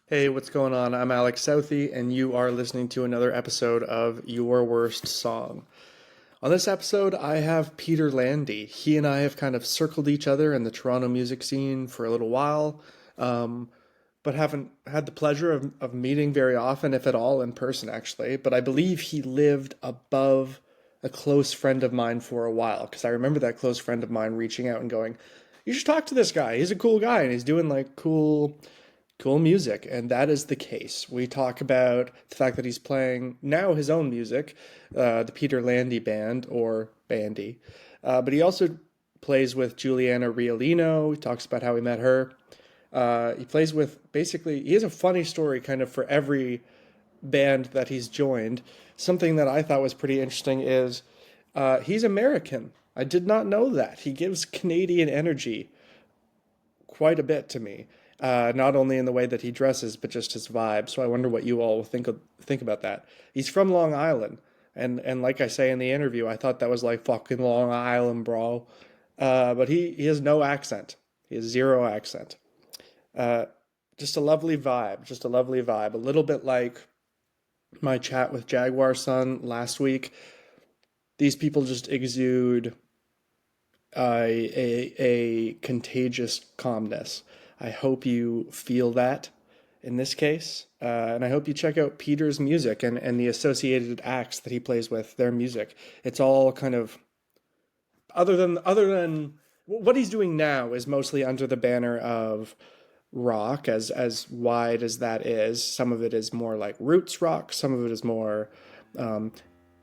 Hey, what's going on? I'm Alex Southey, and you are listening to another episode of Your Worst Song. On this episode, I have Peter Landi. He and I have kind of circled each other in the Toronto music scene for a little while, um, but haven't had the pleasure of meeting very often, if at all, in person, actually. But I believe he lived above a close friend of mine for a while, because I remember that close friend of mine reaching out and going, "You should talk to this guy. He's a cool guy, and he's doing like cool music," and that is the case. We talk about the fact that he's playing now his own music, the Peter Landi Band, or Bandy, but he also plays with Juliana Riolino. He talks about how he met her. He plays with, basically, he has a funny story kind of for every band that he's joined. Something that I thought was pretty interesting is he's American. I did not know that. He gives Canadian energy quite a bit to me. Not only in the way that he dresses, but just his vibe. So I wonder what you all think about that. He's from Long Island, and like I say in the interview, I thought that was like fucking Long Island, bro. But he has no accent. He has zero accent. Uh, just a lovely vibe. Just a lovely vibe. A little bit like my chat with Jaguar Son last week. These people just exude a contagious calmness. I hope you feel that in this case. And I hope you check out Peter's music and the associated acts that he plays with, their music. It's all kind of, other than what he's doing now is mostly under the banner of rock, as wide as that is. Some of it is more like roots rock, some of it is more um,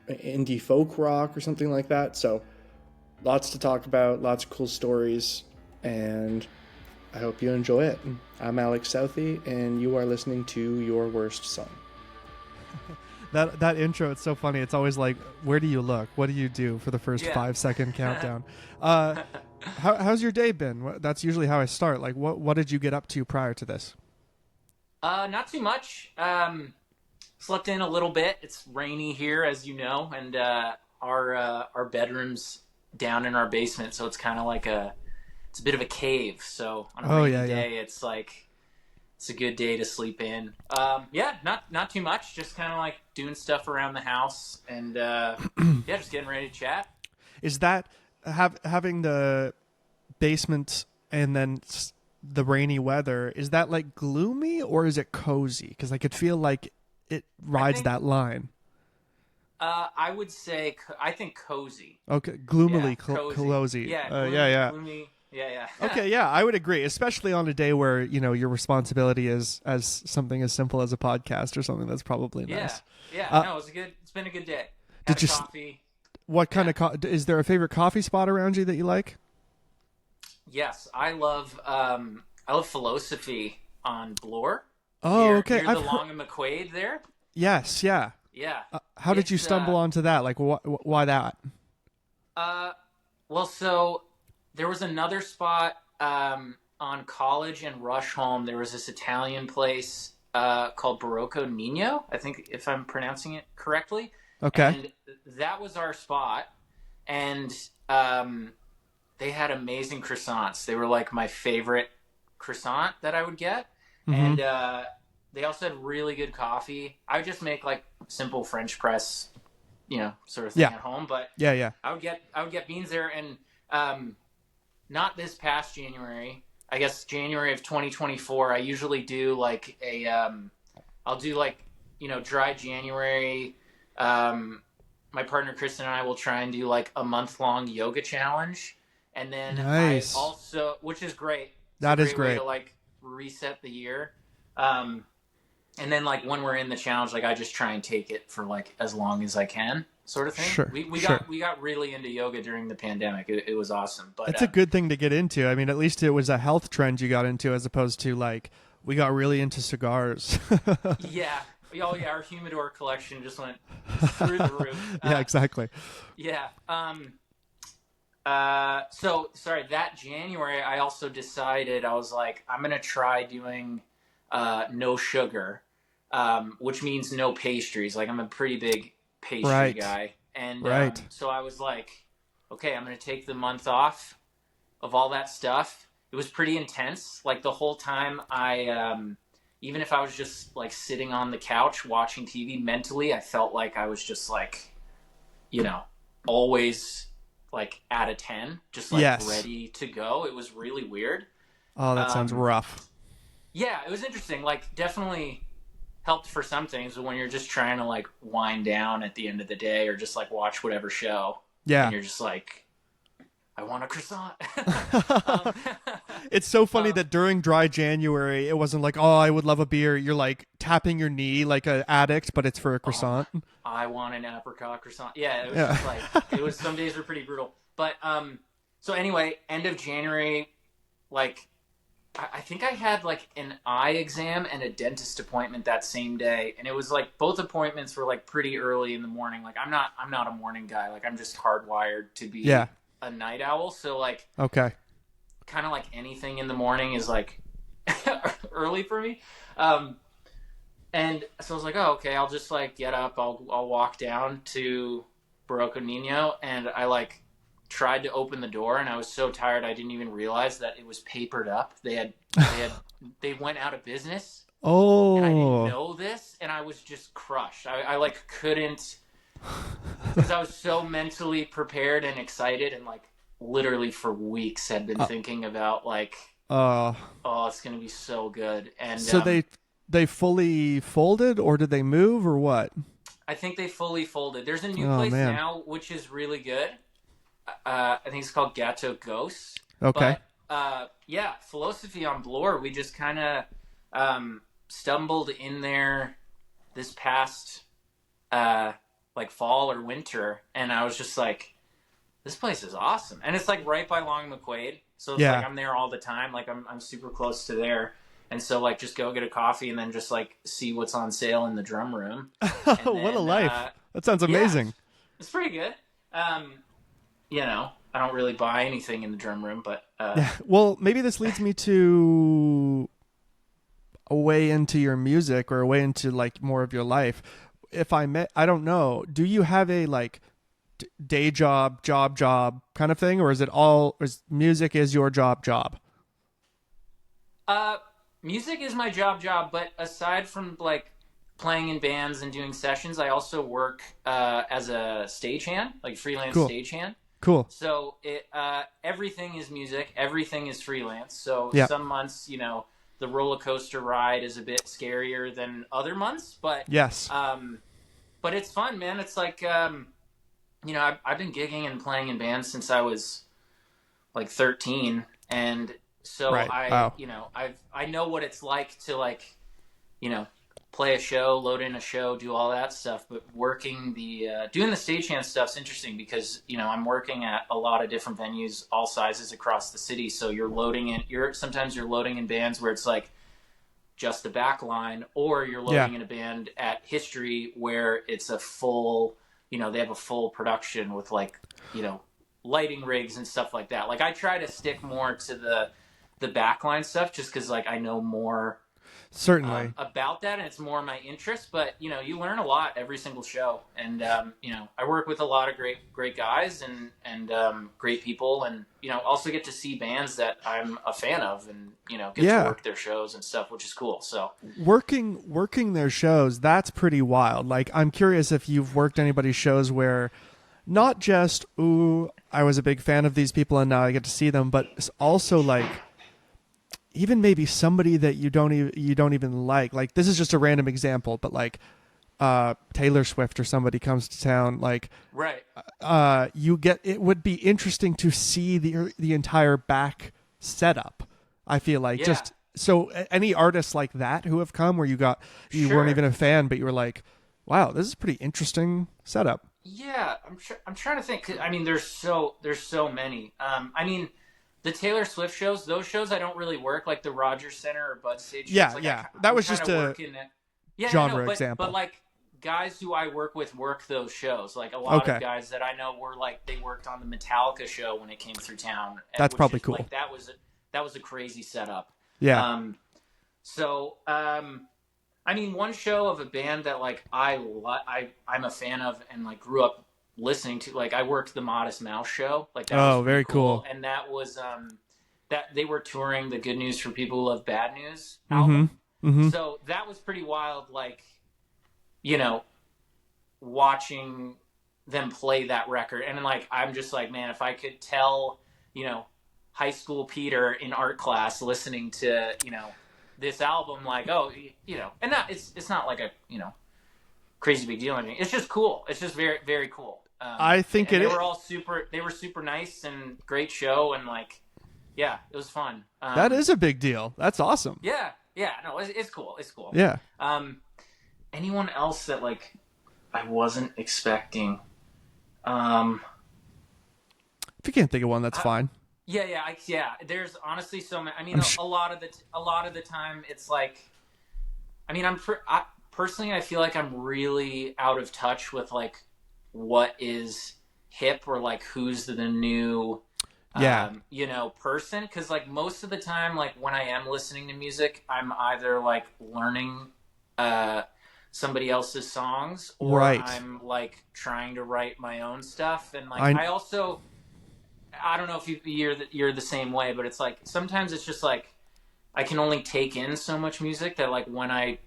indie folk rock or something like that. So lots to talk about, lots of cool stories, and I hope you enjoy it. I'm Alex Southey, and you are listening to Your Worst Song. That intro, it's so funny. It's always like, where do you look? What do you do for the first 5-second countdown? How's your day been? That's usually how I start. Like, what did you get up to prior to this? Not too much. Slept in a little bit. It's rainy here, as you know, and our bedroom's down in our basement, so it's kind of like it's a bit of a cave. So on a rainy day, it's like it's a good day to sleep in. Not too much. Just kind of like doing stuff around the house, and just getting ready to chat. Is that having the basement and then the rainy weather? Is that like gloomy or is it cozy? Because I could feel like it rides that line. I would say I think cozy. Okay, gloomily cozy. Yeah, yeah. Gloomy. Yeah. Okay, yeah, I would agree, especially on a day where, your responsibility is as something as simple as a podcast or something. That's probably nice. No, it's been a good day. Had a coffee. What kind of is there a favorite coffee spot around you that you like? Yes, I love Philosophy on Bloor. Oh, okay. Near the Long and McQuaid there. Yes, yeah. Yeah. How did you stumble onto that? Like, why that? Well, so there was another spot on College and Rush Home. There was this Italian place called Barocco Nino, I think, if I'm pronouncing it correctly. Okay. And that was our spot. And they had amazing croissants. They were like my favorite croissant that I would get. Mm-hmm. And they also had really good coffee. I would just make like simple French press, sort of thing at home. But yeah, I would get beans there, and not this past January. I guess January of 2024. I usually do like I'll do like dry January. My partner Kristen and I will try and do like a month-long yoga challenge, and then nice. I also, which is great. That is great. Way to like reset the year. And then like when we're in the challenge, like I just try and take it for like as long as I can, sort of thing. Sure. We got really into yoga during the pandemic. It was awesome. But it's a good thing to get into. I mean, at least it was a health trend you got into, as opposed to like we got really into cigars. Yeah. Oh yeah, our humidor collection just went through the roof. Yeah, exactly. Yeah. So sorry, that January I also decided, I was like, I'm gonna try doing no sugar, which means no pastries. Like I'm a pretty big pastry guy, and so I was like, okay, I'm gonna take the month off of all that stuff. It was pretty intense. Like the whole time I even if I was just like sitting on the couch watching TV, mentally I felt like I was just like, you know, always like at a 10, just like Yes. ready to go. It was really weird. Oh, that sounds rough. Yeah, it was interesting. Like, definitely helped for some things, but when you're just trying to like wind down at the end of the day or just like watch whatever show, Yeah. and you're just like, I want a croissant. It's so funny that during dry January, it wasn't like, oh, I would love a beer. You're like tapping your knee like an addict, but it's for a croissant. I want an apricot croissant. Yeah, it was just like, it was, some days were pretty brutal. But, so anyway, end of January, like, I think I had like an eye exam and a dentist appointment that same day, and it was like both appointments were like pretty early in the morning. Like I'm not a morning guy. Like I'm just hardwired to be a night owl. So like okay, kind of like anything in the morning is like early for me. And so I was like, oh okay, I'll just like get up. I'll walk down to Barroco Nino, and I like tried to open the door, and I was so tired I didn't even realize that it was papered up. They went out of business. Oh, and I didn't know this, and I was just crushed. I like couldn't, because I was so mentally prepared and excited, and like literally for weeks had been thinking about like, oh, it's gonna be so good. And so they fully folded, or did they move, or what? I think they fully folded. There's a new place now which is really good. I think it's called Gato Ghost. Okay. But, yeah, Philosophy on Bloor, we just kind of stumbled in there this past like fall or winter, and I was just like, this place is awesome. And it's like right by Long McQuaid, so it's like I'm there all the time. Like I'm super close to there. And so like just go get a coffee and then just like see what's on sale in the drum room. What a life. That sounds amazing. Yeah, it's pretty good. You know, I don't really buy anything in the drum room, but well, maybe this leads me to a way into your music, or a way into like more of your life. If I don't know, do you have a like day job kind of thing, or is it all, is music is your job? Music is my job, but aside from like playing in bands and doing sessions, I also work as a stagehand, like freelance stagehand. Cool. So everything is music, everything is freelance. So some months, you know, the roller coaster ride is a bit scarier than other months, but yes. But it's fun, man. It's like you know, I've been gigging and playing in bands since I was like 13, and so you know, I know what it's like to like, you know, play a show, load in a show, do all that stuff. But working doing the stagehand stuff's interesting because, you know, I'm working at a lot of different venues, all sizes across the city. So sometimes you're loading in bands where it's like just a back line, or you're loading in a band at History where it's a full, you know, they have a full production with like, you know, lighting rigs and stuff like that. Like I try to stick more to the backline stuff just because like I know more certainly about that, and it's more my interest. But you know, you learn a lot every single show, and you know, I work with a lot of great guys and great people, and you know, also get to see bands that I'm a fan of, and you know, get to work their shows and stuff, which is cool. So working their shows, that's pretty wild. Like I'm curious if you've worked anybody's shows where not just I was a big fan of these people and now I get to see them, but also like even maybe somebody that you don't even like. Like this is just a random example, but like Taylor Swift or somebody comes to town, like it would be interesting to see the entire back setup. I feel like just so any artists like that who have come where you weren't even a fan, but you were like, wow, this is a pretty interesting setup. Yeah, I'm trying to think. I mean, there's so many. I mean, the Taylor Swift shows, those shows I don't really work, like the Rogers Center or Bud Stage shows. That was just a genre example. But like guys who I work with work those shows. Like a lot of guys that I know were like, they worked on the Metallica show when it came through town. That's probably cool. Like that was a crazy setup. Yeah. I mean, one show of a band that like I'm a fan of and like grew up listening to, like I worked the Modest Mouse show. Like that was very cool. And that was that they were touring the Good News for People Who Love Bad News album. So that was pretty wild, like, you know, watching them play that record. And like, I'm just like, man, if I could tell, you know, high school Peter in art class listening to, you know, this album, like, oh, you know, and not, it's not like a, you know, crazy big deal or anything. It's just cool. It's just very, very cool. I think and they were super nice and great show. And like, yeah, it was fun. That is a big deal. That's awesome. Yeah. No, it's cool. It's cool. Yeah. Anyone else that like I wasn't expecting? If you can't think of one, that's fine. Yeah. There's honestly so many. I mean, a lot of the time, it's like, I mean, personally, I feel like I'm really out of touch with like what is hip or like who's the new, you know, person. Because like most of the time, like when I am listening to music, I'm either like learning somebody else's songs, or I'm like trying to write my own stuff. And like I don't know if you're the same way, but it's like sometimes it's just like I can only take in so much music that like when I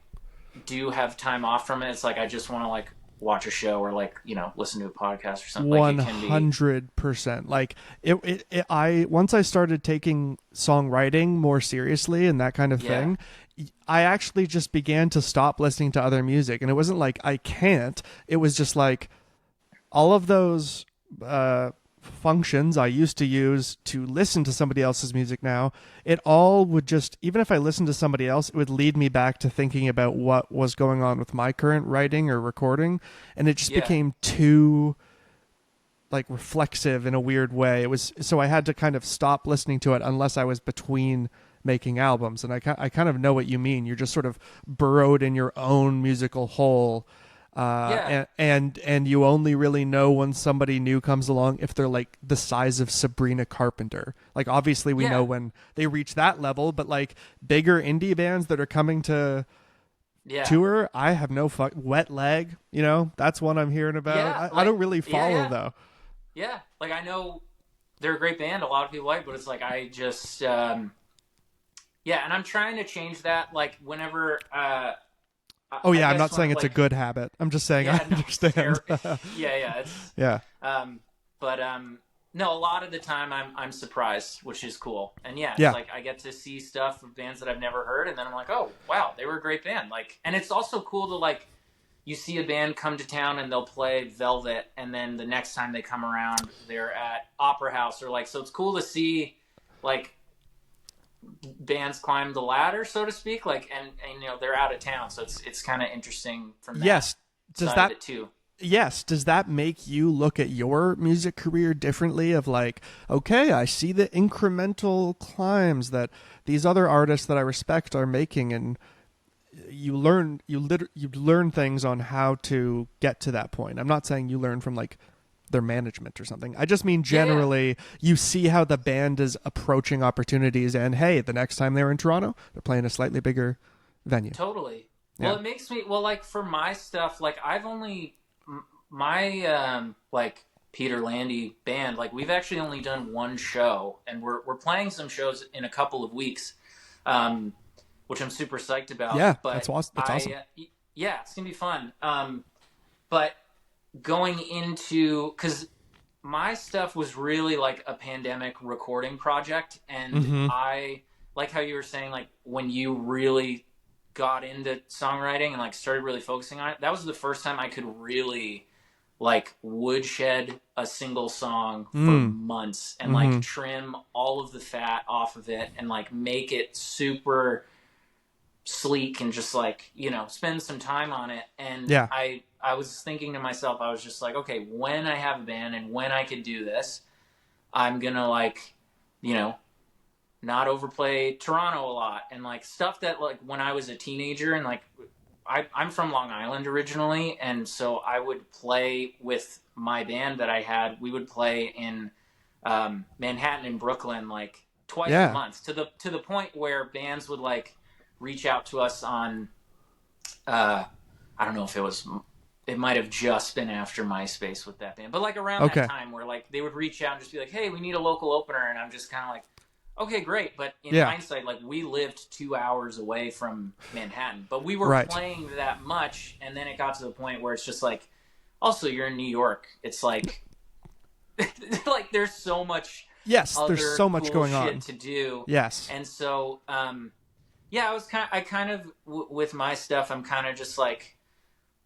do have time off from it, it's like I just want to like watch a show or like, you know, listen to a podcast or something. 100%. Like I once I started taking songwriting more seriously and that kind of thing, I actually just began to stop listening to other music. And it wasn't like I can't. It was just like all of those functions I used to use to listen to somebody else's music now, it all would just, even if I listened to somebody else, it would lead me back to thinking about what was going on with my current writing or recording. And it just became too like reflexive in a weird way. It was, so I had to kind of stop listening to it unless I was between making albums. And I kind of know what you mean. You're just sort of burrowed in your own musical hole. And you only really know when somebody new comes along if they're like the size of Sabrina Carpenter. Like obviously we know when they reach that level, but like bigger indie bands that are coming to tour, I have no Wet Leg, you know, that's one I'm hearing about. I don't really follow though. Yeah, like I know they're a great band, a lot of people like, but it's like I just and I'm trying to change that. Like whenever I'm not saying it's a good habit. I'm just saying I understand. No, a lot of the time I'm surprised, which is cool. And it's like I get to see stuff of bands that I've never heard, and then I'm like, oh wow, they were a great band. Like, and it's also cool to like you see a band come to town and they'll play Velvet, and then the next time they come around, they're at Opera House or like. So it's cool to see like bands climb the ladder, so to speak, like, and you know they're out of town, so it's kind of interesting from that side of it too. Yes, does that make you look at your music career differently? Of like, okay, I see the incremental climbs that these other artists that I respect are making, and you learn things on how to get to that point. I'm not saying you learn from like their management or something. I just mean generally you see how the band is approaching opportunities, and hey, the next time they're in Toronto, they're playing a slightly bigger venue. Totally. Well, it makes me, like for my stuff, like I've only, my like Peter Landi band, like we've actually only done one show, and we're playing some shows in a couple of weeks, which I'm super psyched about. Yeah, but that's awesome. It's gonna be fun. But going into, because my stuff was really like a pandemic recording project, and I like how you were saying, like when you really got into songwriting and like started really focusing on it, that was the first time I could really like woodshed a single song for months and like trim all of the fat off of it and like make it super sleek and just like, you know, spend some time on it. And I was thinking to myself, I was just like, okay, when I have a band and when I could do this, I'm gonna like, you know, not overplay Toronto a lot, and like stuff that like when I was a teenager, and like I'm from Long Island originally, and so I would play with my band that I had. We would play in Manhattan and Brooklyn like twice a month, to the point where bands would like reach out to us on I don't know if it might have just been after MySpace with that band, but like around that time where like they would reach out and just be like, hey, we need a local opener, and I'm just kind of like, okay, great. But in Yeah. hindsight, like we lived 2 hours away from Manhattan, but we were Right. playing that much. And then it got to the point where it's just like, also you're in New York. It's like, like there's so much Yes, there's other so much cool going shit on. to do. Yes. And so, yeah, I kind of with my stuff, I'm kind of just like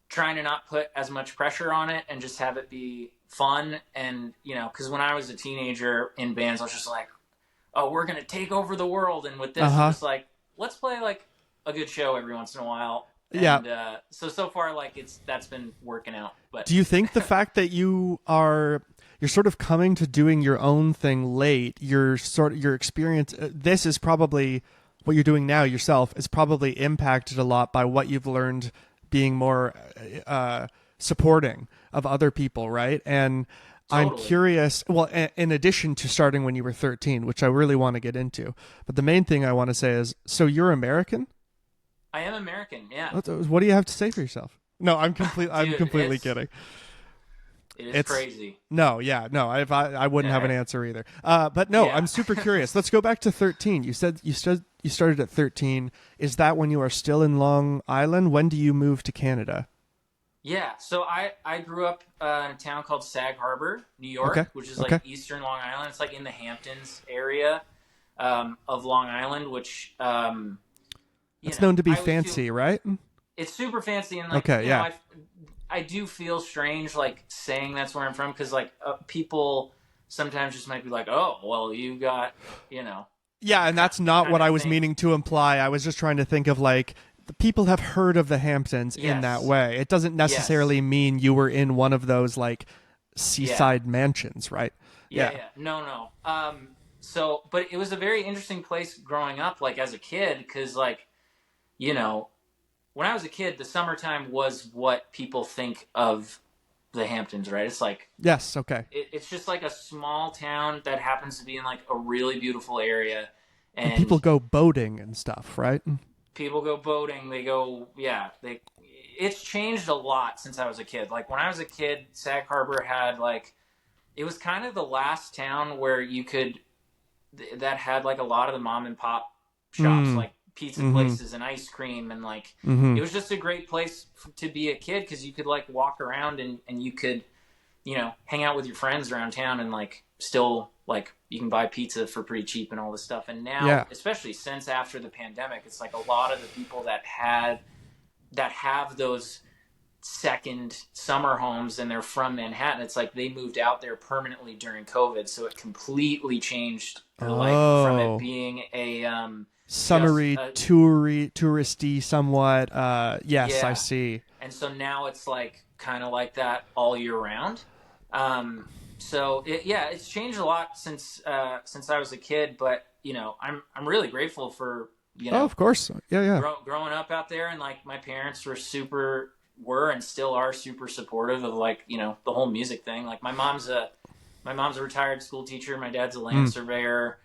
trying to not put as much pressure on it and just have it be fun. And, you know, because when I was a teenager in bands, I was just like, oh, we're going to take over the world. And with this, I'm just like, let's play like a good show every once in a while. And, so far, like that's been working out. But do you think the fact that you're sort of coming to doing your own thing late, your experience, this is probably what you're doing now yourself is probably impacted a lot by what you've learned being more supporting of other people, right? And totally. I'm curious, well, in addition to starting when you were 13, which I really want to get into, but the main thing I want to say is, so you're American? I am American, yeah. What do you have to say for yourself? No, I'm completely kidding. It's crazy. No, yeah, no, I wouldn't have an answer either. But no, I'm super curious. Let's go back to 13. You said you started at 13. Is that when you are still in Long Island? When do you move to Canada? Yeah, so I grew up in a town called Sag Harbor, New York, which is like eastern Long Island. It's like in the Hamptons area of Long Island, which it's known to be fancy, right? It's super fancy, and like I do feel strange like saying that's where I'm from because like people sometimes just might be like, oh, well, you got, you know. Yeah, and that's not what I was meaning to imply. I was just trying to think of like the people have heard of the Hamptons in that way. It doesn't necessarily mean you were in one of those like seaside mansions, right? Yeah. No. So, but it was a very interesting place growing up, like as a kid, because like, you know, when I was a kid, the summertime was what people think of the Hamptons, right? It's like it's just like a small town that happens to be in like a really beautiful area, and people go boating and stuff, right? People go boating. They go, it's changed a lot since I was a kid. Like when I was a kid, Sag Harbor had like, it was kind of the last town where you could that had like a lot of the mom and pop shops, like pizza places and ice cream, and like it was just a great place to be a kid because you could like walk around and you could, you know, hang out with your friends around town and like still like you can buy pizza for pretty cheap and all this stuff. And now, especially since after the pandemic, it's like a lot of the people that have those second summer homes and they're from Manhattan, it's like they moved out there permanently during COVID, so it completely changed like from it being a summery, touristy somewhat. Yes, I see. And so now it's like kind of like that all year round. So it's changed a lot since I was a kid, but you know, I'm really grateful for, you know, of course. Growing up out there, and like my parents were and still are super supportive of like, you know, the whole music thing. Like my mom's a retired school teacher, my dad's a land surveyor.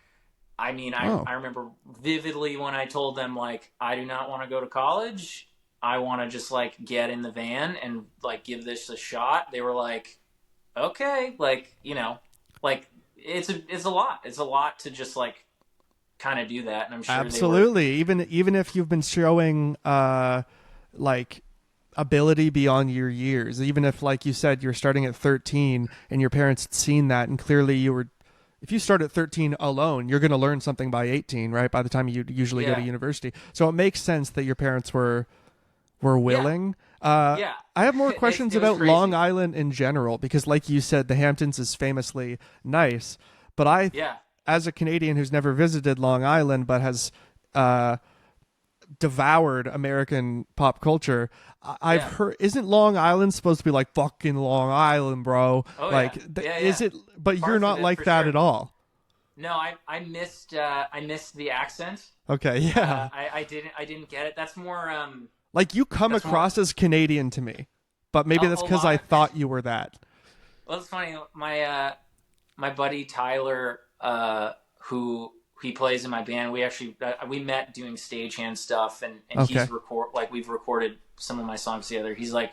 I mean, I remember vividly when I told them, like, I do not want to go to college. I want to just, like, get in the van and, like, give this a shot. They were like, okay. Like, you know, like, it's a lot. It's a lot to just, like, kind of do that. And I'm sure absolutely. Even if you've been showing, like, ability beyond your years, even if, like you said, you're starting at 13 and your parents had seen that and clearly you were, if you start at 13 alone, you're going to learn something by 18, right? By the time you usually go to university. So it makes sense that your parents were willing. I have more questions about crazy. Long Island in general, because like you said, the Hamptons is famously nice. But as a Canadian who's never visited Long Island but has devoured American pop culture, I've heard, isn't Long Island supposed to be like fucking Long Island, bro? Is it? But you're not like that at all. No, I missed the accent. Okay, yeah. I didn't get it. That's more like you come across as Canadian to me, but maybe that's because I thought you were that. Well, it's funny. My buddy Tyler, who he plays in my band, we actually we met doing stagehand stuff, and he's we've recorded some of my songs together. He's like,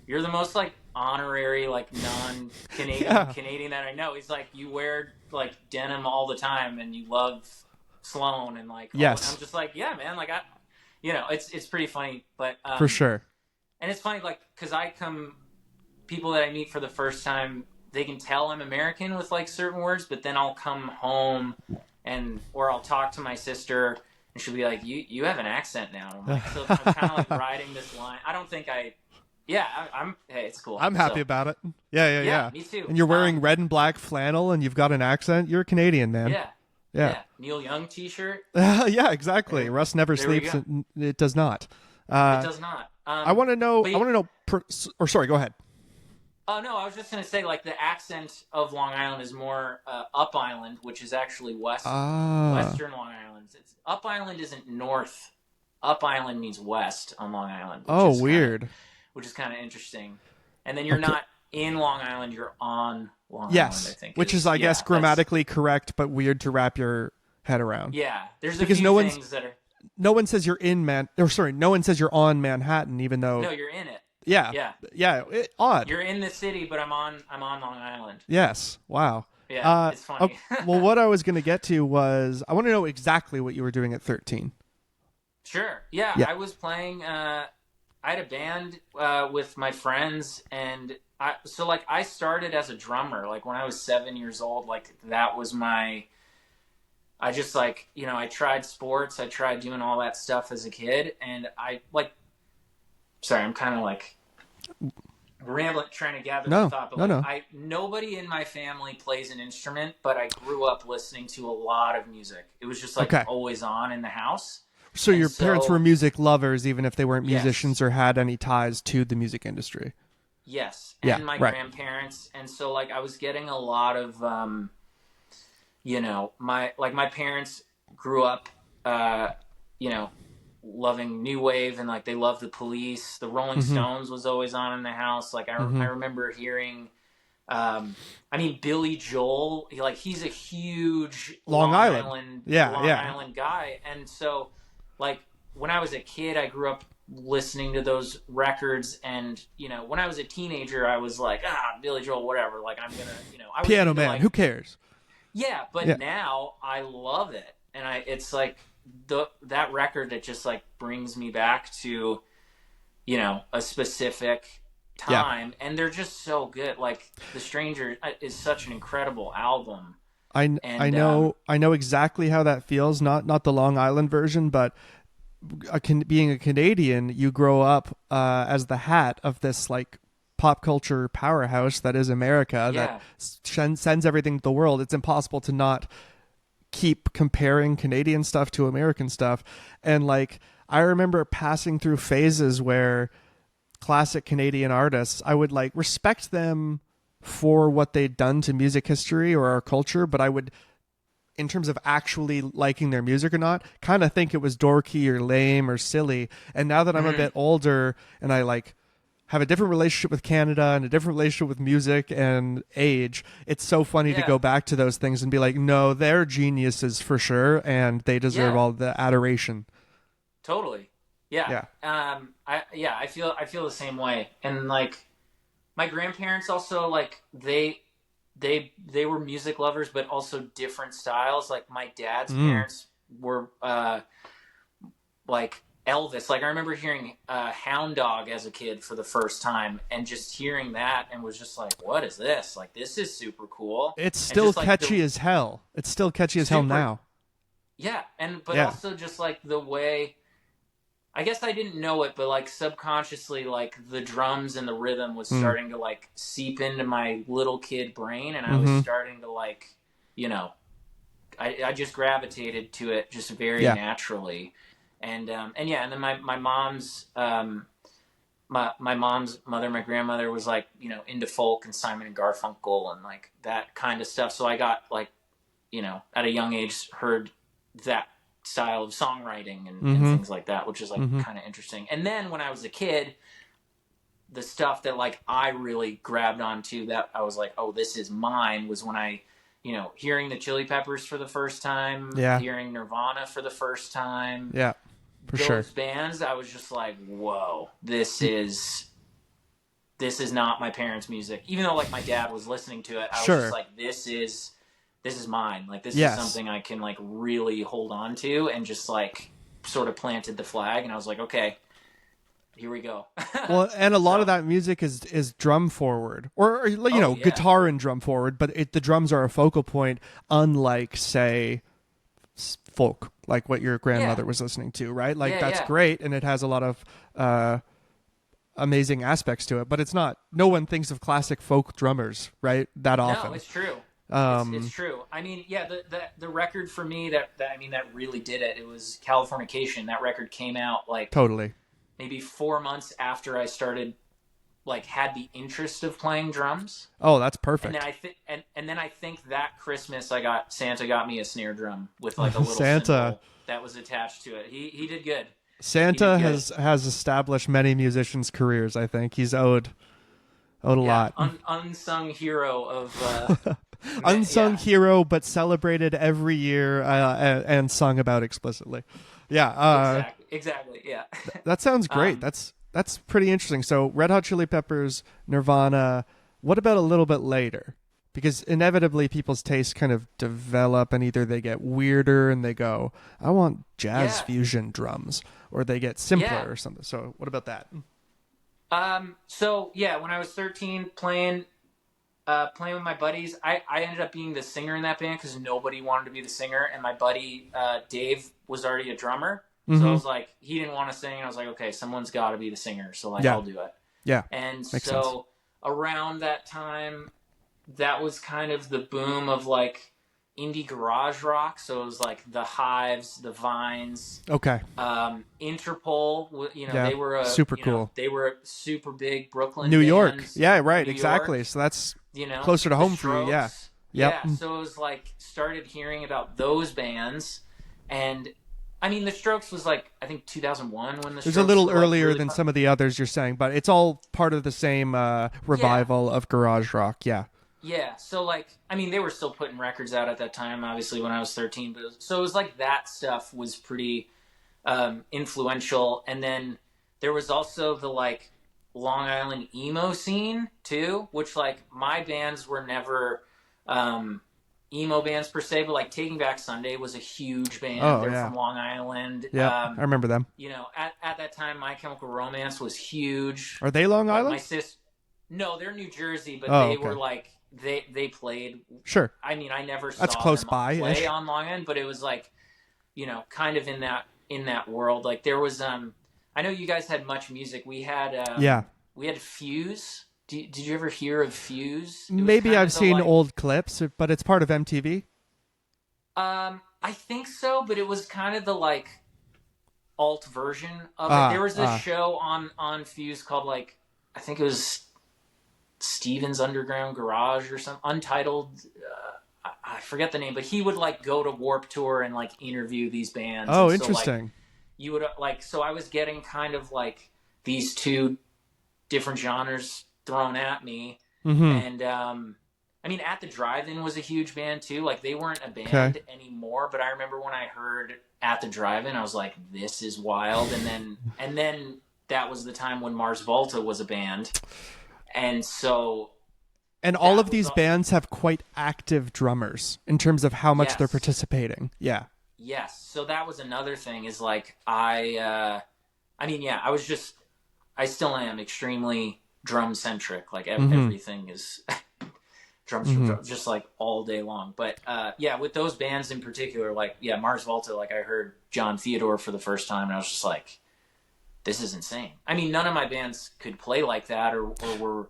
you're the most like honorary like non-Canadian Canadian that I know. He's like, you wear like denim all the time and you love Sloan and like, Yes. I'm just like, yeah, man, like it's pretty funny, but For sure. and it's funny, like, because people that I meet for the first time, they can tell I'm American with like certain words, but then I'll come home or I'll talk to my sister and she'll be like, you have an accent now. And I'm like, so I'm kind of like riding this line. I don't think hey, it's cool. I'm happy about it. Yeah. Me too. And you're wearing red and black flannel and you've got an accent. You're a Canadian, man. Yeah. Neil Young t-shirt. Yeah, exactly. Russ never there we sleeps. go. And it does not. It does not. I want to know. Sorry, go ahead. Oh no, I was just gonna say, like, the accent of Long Island is more Up Island, which is actually western Long Island. Up Island isn't north. Up Island means west on Long Island. Weird. Which is kind of interesting. And then you're not in Long Island; you're on Long Island. Yes, I think, which is, I guess, grammatically correct, but weird to wrap your head around. Yeah, there's a few things that are. No one says you're no one says you're on Manhattan, even though. No, you're in it. Yeah. Odd. You're in the city, but I'm on Long Island. Yes. Wow. Yeah, it's funny. Well, what I was going to get to was I want to know exactly what you were doing at 13. Sure. Yeah. I was playing. I had a band with my friends, and I started as a drummer. Like when I was 7 years old, like that was my. I just like, I tried sports. I tried doing all that stuff as a kid, and I like. Sorry, I'm kind of like rambling, trying to gather the thought. But nobody in my family plays an instrument, but I grew up listening to a lot of music. It was just like always on in the house. So your parents were music lovers, even if they weren't musicians or had any ties to the music industry. Yes, and my grandparents, and so like I was getting a lot of, my parents grew up, loving new wave, and like they loved the Police. The Rolling Stones was always on in the house. Like I remember hearing Billy Joel, he's a huge Long Island guy. And so like when I was a kid, I grew up listening to those records, and when I was a teenager, I was like, Billy Joel, whatever, like I'm gonna I was Piano Man, who cares? Now I love it, and it's like that record that just like brings me back to a specific time, and they're just so good. Like The Stranger is such an incredible album. I know exactly how that feels. Not the Long Island version, but being a Canadian, you grow up as the hat of this like pop culture powerhouse that is America that sends everything to the world. It's impossible to not keep comparing Canadian stuff to American stuff. And like I remember passing through phases where classic Canadian artists, I would like respect them for what they'd done to music history or our culture, but I would, in terms of actually liking their music or not, kind of think it was dorky or lame or silly. And now that I'm a bit older and I like have a different relationship with Canada and a different relationship with music and age, it's so funny to go back to those things and be like, no, they're geniuses for sure, and they deserve all the adoration. Totally. Yeah. I feel the same way. And like my grandparents also, like they were music lovers, but also different styles. Like my dad's parents were like Elvis. Like I remember hearing Hound Dog as a kid for the first time, and just hearing that, and was just like, "What is this? Like this is super cool." It's still catchy as hell. It's still catchy as hell now. Yeah, but also just like the way. I guess I didn't know it, but like subconsciously, like the drums and the rhythm was starting to like seep into my little kid brain, and I was starting to like, I just gravitated to it just very naturally. And then my mom's my mom's mother, my grandmother, was like into folk and Simon and Garfunkel and like that kind of stuff. So I got like at a young age heard that style of songwriting and things like that, which is like kind of interesting. And then when I was a kid, the stuff that like I really grabbed onto, that I was like, oh, this is mine, was when I hearing the Chili Peppers for the first time, hearing Nirvana for the first time. Yeah, for sure. Those bands, I was just like, whoa, this is not my parents' music. Even though like my dad was listening to it, I was just like, this this is mine. Like, this is Yes. something I can like really hold on to, and just like sort of planted the flag. And I was like, okay, here we go. Well, and a lot So- of that music is drum forward, or you know, yeah. guitar and drum forward, but the drums are a focal point, unlike say folk, like what your grandmother was listening to, right? Like that's great, and it has a lot of amazing aspects to it, but it's not. No one thinks of classic folk drummers, right? That often. No, it's true. It's true. I mean, yeah, the record for me that really did it. It was Californication. That record came out like Totally. maybe 4 months after I started, like, had the interest of playing drums. Oh, that's perfect. And then I think that Christmas Santa got me a snare drum with like a little Santa cymbal that was attached to it. He did good. Santa has established many musicians' careers. I think he's owed a lot. Unsung hero of unsung hero, but celebrated every year and sung about explicitly. Yeah, exactly. Yeah, that sounds great. That's pretty interesting. So, Red Hot Chili Peppers, Nirvana. What about a little bit later? Because inevitably people's tastes kind of develop, and either they get weirder and they go, I want jazz fusion drums, or they get simpler or something. So what about that? So yeah, when I was 13 playing with my buddies, I ended up being the singer in that band because nobody wanted to be the singer, and my buddy Dave was already a drummer. So I was like, he didn't want to sing, and I was like, okay, someone's got to be the singer, so like I'll do it. Yeah. And Makes so sense. Around that time, that was kind of the boom of like indie garage rock. So it was like the Hives, the Vines, Okay. Interpol. They were super cool. They were a super big Brooklyn, New York. bands. Yeah, right. New Exactly. York, So that's closer to home for you. Yeah. Yep. Yeah. So it was like started hearing about those bands, and I mean, the Strokes was like, I think 2001 when the Strokes It was a little were, earlier really than some of the others you're saying, but it's all part of the same revival of garage rock. Yeah. Yeah. So like, I mean, they were still putting records out at that time, obviously when I was 13, but so it was like that stuff was pretty influential. And then there was also the like Long Island emo scene too, which like my bands were never emo bands per se, but like Taking Back Sunday was a huge band. They're from Long Island. Yeah, I remember them. At that time, My Chemical Romance was huge. Are they Long Island? No, they're New Jersey, but they were like they played. Sure. I mean, I never saw That's close them by play on Long Island, but it was like, kind of in that world. Like there was I know you guys had Much Music. We had we had Fuse. Did you ever hear of Fuse? Maybe I've seen old clips, but it's part of MTV. I think so, but it was kind of the like alt version of it. There was this show on Fuse called like, I think it was Steven's Underground Garage or some untitled. I forget the name, but he would like go to Warped Tour and like interview these bands. Oh, and so, interesting. Like, you would so I was getting kind of like these two different genres thrown at me. And I mean, At the Drive-In was a huge band too. Like they weren't a band anymore, but I remember when I heard At the Drive-In, I was like, this is wild. And then that was the time when Mars Volta was a band. And so all of these bands have quite active drummers in terms of how much they're participating. Yeah. Yes. So that was another thing is like I still am extremely drum centric. Like everything is drums just like all day long. But with those bands in particular, like Mars Volta, like I heard John Theodore for the first time and I was just like, this is insane. I mean, none of my bands could play like that or were,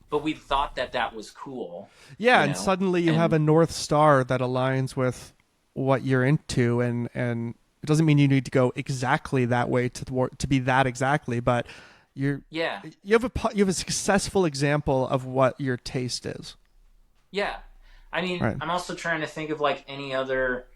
but we thought that was cool. Yeah, and suddenly you have a North Star that aligns with what you're into, and it doesn't mean you need to go exactly that way to be that exactly, but you have a successful example of what your taste is. Yeah. I mean, right. I'm also trying to think of like any other,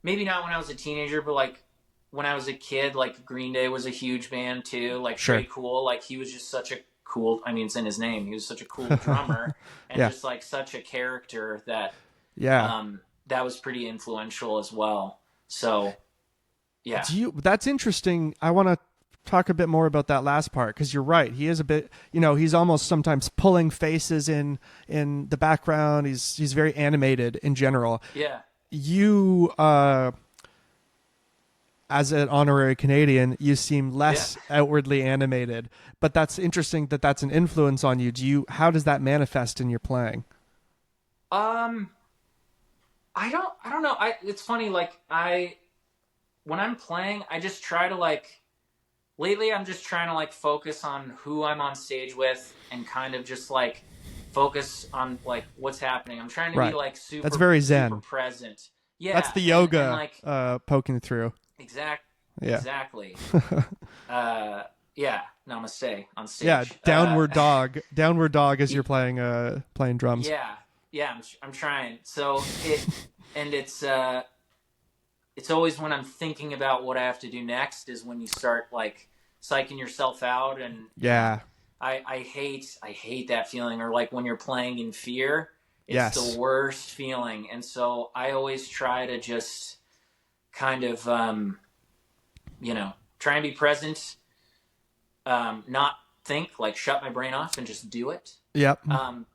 maybe not when I was a teenager, but like when I was a kid, like Green Day was a huge band too, like pretty cool. Like he was just such a cool, I mean, it's in his name. He was such a cool drummer and just like such a character that, that was pretty influential as well. So, yeah. That's interesting. I want to talk a bit more about that last part, because you're right. He is a bit, he's almost sometimes pulling faces in the background. He's very animated in general. Yeah. You, as an honorary Canadian, you seem less outwardly animated, but that's interesting that that's an influence on you. How does that manifest in your playing? I don't know. It's funny. Like when I'm playing, I just try to like, lately I'm just trying to like focus on who I'm on stage with and kind of just like focus on like what's happening. I'm trying to be like super, that's very zen, super present. Yeah. That's the yoga, and like, poking through. Exactly. Yeah. Namaste on stage. Yeah. Downward dog as you're playing drums. Yeah. I'm trying. So it's always when I'm thinking about what I have to do next is when you start like psyching yourself out. And I hate that feeling. Or like when you're playing in fear, it's the worst feeling. And so I always try to just kind of, try and be present, not think, like shut my brain off and just do it. Yep.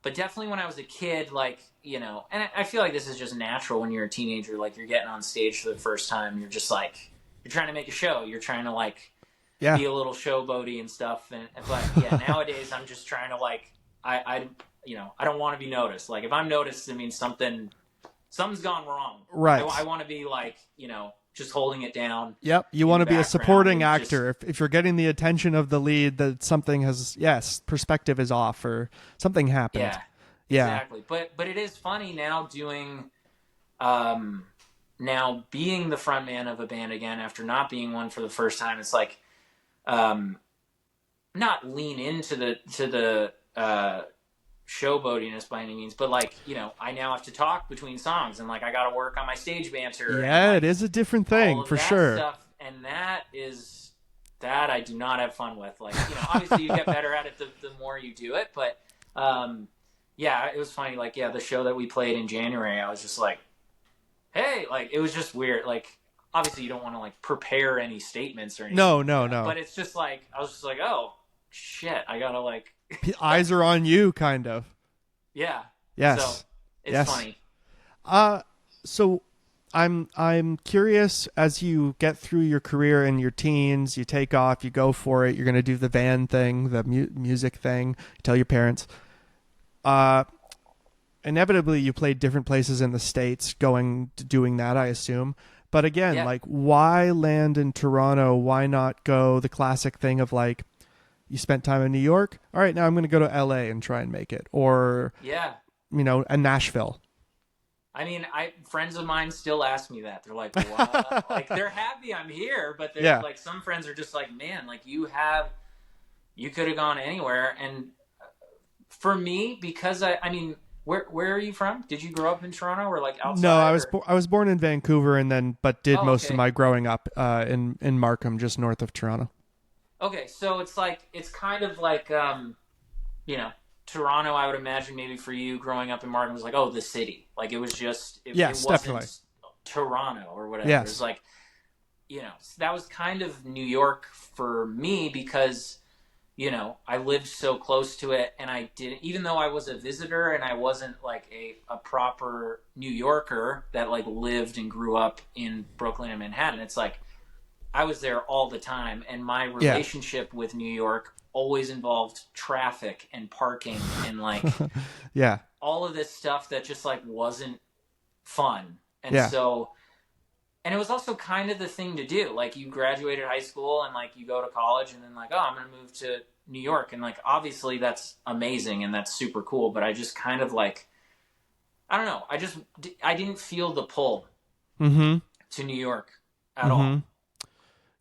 But definitely when I was a kid, like, and I feel like this is just natural when you're a teenager, like you're getting on stage for the first time. You're just like, you're trying to make a show. You're trying to like be a little showboaty and stuff. But nowadays I'm just trying to like, I don't want to be noticed. Like if I'm noticed, it means something's gone wrong. Right. I want to be like, just holding it down. Yep. You want to be a supporting actor. If you're getting the attention of the lead, that something perspective is off or something happened. Yeah. Exactly. But it is funny now doing, now being the front man of a band again, after not being one for the first time. It's like, not lean into the showboatiness by any means, but like, I now have to talk between songs and like I got to work on my stage banter. Yeah, and, like, it is a different thing for sure. Stuff, and that I do not have fun with. Like, obviously you get better at it the more you do it, but it was funny. Like, the show that we played in January, I was just like, hey, like it was just weird. Like, obviously you don't want to like prepare any statements or anything. No. But it's just like I was just like, oh shit, I gotta like. Eyes are on you, kind of. Yeah. Yes. So it's funny. So I'm curious, as you get through your career in your teens, you take off, you go for it, you're going to do the band thing, the music thing, you tell your parents. Inevitably, you played different places in the States doing that, I assume. But again, like, why land in Toronto? Why not go the classic thing of like, you spent time in New York. All right, now I'm going to go to LA and try and make it. Or, and Nashville. I mean, friends of mine still ask me that. They're like, what? Like, they're happy I'm here, but they're like, some friends are just like, man, like you could have gone anywhere. And for me, because I mean, where are you from? Did you grow up in Toronto or like outside? No, I was born in Vancouver but did most of my growing up in Markham, just north of Toronto. Okay, so it's kind of like, Toronto, I would imagine maybe for you growing up in Markham was like, oh, the city. Like it was just, it wasn't definitely Toronto or whatever. Yes. It was like, that was kind of New York for me because, I lived so close to it and I didn't, even though I was a visitor and I wasn't like a proper New Yorker that like lived and grew up in Brooklyn and Manhattan. It's like, I was there all the time, and my relationship with New York always involved traffic and parking and like all of this stuff that just like wasn't fun. And so, and it was also kind of the thing to do. Like you graduated high school and like you go to college and then like, oh, I'm going to move to New York. And like, obviously that's amazing and that's super cool. But I just kind of like, I don't know. I didn't feel the pull to New York at all.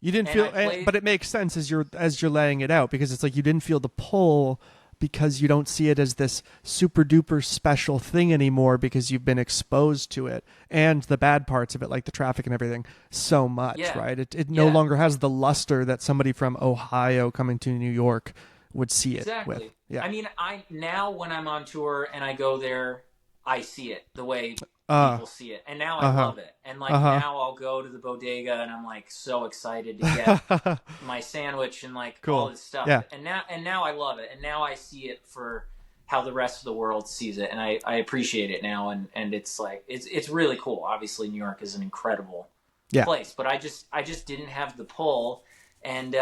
You didn't feel, but it makes sense as you're laying it out, because it's like you didn't feel the pull because you don't see it as this super duper special thing anymore because you've been exposed to it and the bad parts of it, like the traffic and everything, so much, right? It no longer has the luster that somebody from Ohio coming to New York would see it with. Yeah. I mean, now when I'm on tour and I go there, I see it the way people see it, and now I love it. And like now I'll go to the bodega and I'm like so excited to get my sandwich and like all this stuff. Yeah. And now I love it, and now I see it for how the rest of the world sees it, and I appreciate it now. And it's like it's really cool. Obviously, New York is an incredible place, but I just didn't have the pull, and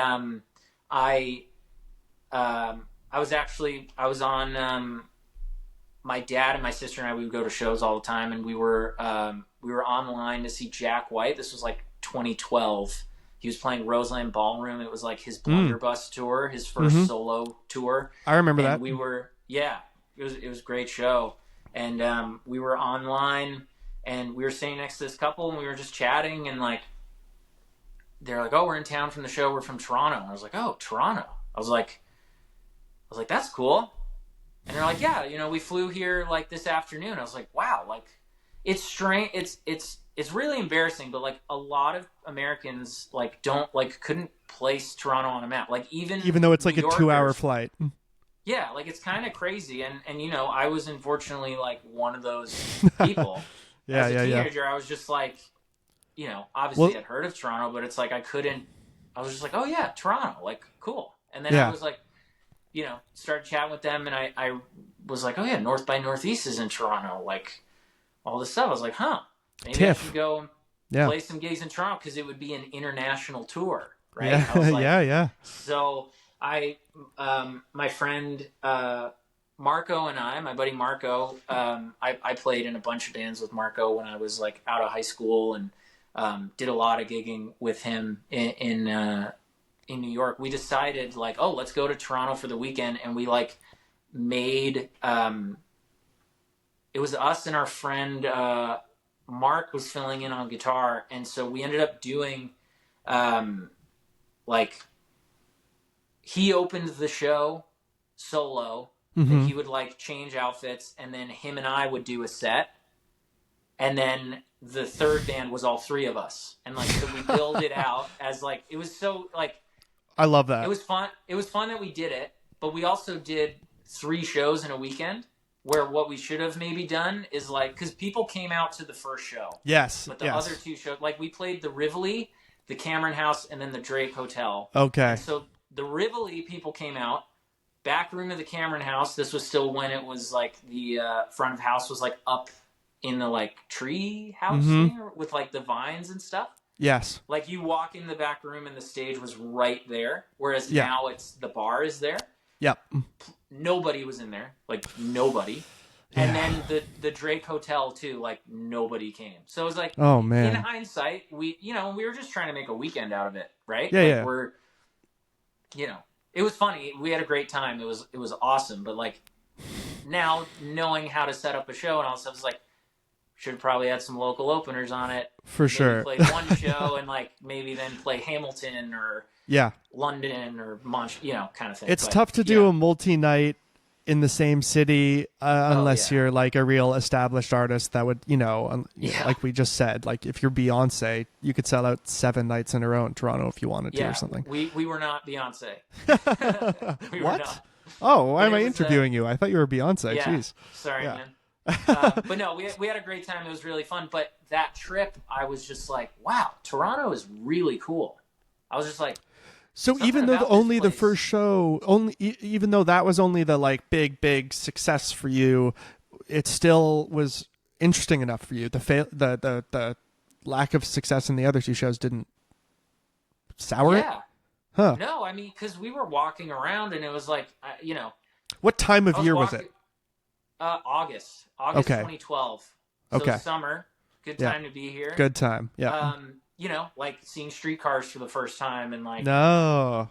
I was on. My dad and my sister and I, we would go to shows all the time, and we were online to see Jack White. This was like 2012. He was playing Roseland Ballroom. It was like his Blunderbuss tour, his first solo tour. I remember that. We were, it was a great show. And we were online, and we were sitting next to this couple, and we were just chatting, and like, they're like, "Oh, we're in town from the show. We're from Toronto." And I was like, "Oh, Toronto." I was like, "That's cool." And they're like, "Yeah, you know, we flew here like this afternoon." I was like, "Wow, like it's strange. It's really embarrassing, but like a lot of Americans like couldn't place Toronto on a map. Like even though it's New like a Yorkers, 2-hour flight." Yeah, like it's kind of crazy. And you know, I was unfortunately like one of those people. As a teenager, I was just like, you know, obviously I'd heard of Toronto, but it's like I was just like, "Oh yeah, Toronto, like cool." And then I was like, you know, started chatting with them, and I was like, "Oh yeah, North by Northeast is in Toronto," like all this stuff. I was like, maybe I should go play some gigs in Toronto, because it would be an international tour, right? Yeah, I was like, yeah. So my friend Marco and my buddy Marco, I played in a bunch of bands with Marco when I was like out of high school, and did a lot of gigging with him in New York. We decided like, oh, let's go to Toronto for the weekend, and we like made it was us and our friend Mark was filling in on guitar, and so we ended up doing like he opened the show solo, and he would like change outfits, and then him and I would do a set, and then the third band was all three of us, and like so we build it out as like, it was so like, I love that. It was fun that we did it, but we also did 3 shows in a weekend, where what we should have maybe done is like, because people came out to the first show. Yes. But the other 2 shows, like we played the Rivoli, the Cameron House, and then the Drake Hotel. Okay. And so the Rivoli people came out, back room of the Cameron House. This was still when it was like the front of house was like up in the like tree house thing, with like the vines and stuff. Yes. Like you walk in the back room and the stage was right there, whereas now it's the bar is there. Yep. Nobody was in there, like nobody. Yeah. And then the Drake Hotel too, like nobody came. So it was like, oh man. In hindsight, we were just trying to make a weekend out of it, right? Yeah, like we're, it was funny. We had a great time. It was awesome. But like now knowing how to set up a show and all that stuff, is like, should have probably had some local openers on it. For maybe sure. Play one show and like maybe then play Hamilton or London or kind of thing. It's tough to do a multi-night in the same city unless you're like a real established artist that would, like we just said, like if you're Beyonce, you could sell out 7 nights in a row in Toronto if you wanted to or something. We were not Beyonce. What? Not. Oh, why am I interviewing you? I thought you were Beyonce. Yeah. Jeez. Sorry, man. But no, we had a great time. It was really fun. But that trip, I was just like, wow, Toronto is really cool. I was just like, so even though the first show, even though that was only the like big success for you, it still was interesting enough for you. The lack of success in the other 2 shows didn't sour it? Huh. No, I mean, because we were walking around and it was like, What time of year was it? August 2012. So summer, good time to be here. Good time. Yeah. Like seeing streetcars for the first time, and like the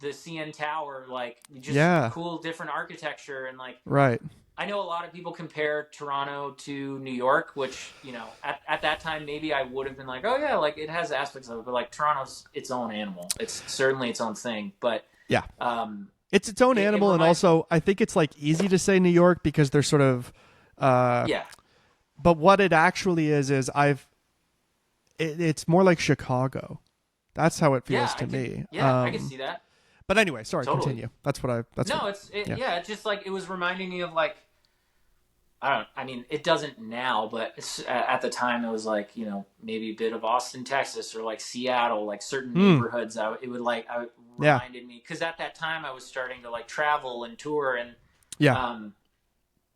CN Tower, like just cool different architecture, and like I know a lot of people compare Toronto to New York, which at that time maybe I would have been like, oh yeah, like it has aspects of it, but like Toronto's its own animal. It's certainly its own thing, but it's its own animal, and also I think it's like easy to say New York because they're sort of but what it actually is it's more like Chicago. That's how it feels to me. Yeah, I can see that. But anyway, sorry, continue. That's it's just like it was reminding me of like I mean, it doesn't now, but at the time it was like, maybe a bit of Austin, Texas, or like Seattle, like certain neighborhoods. I Yeah. reminded me, because at that time I was starting to like travel and tour, and Yeah.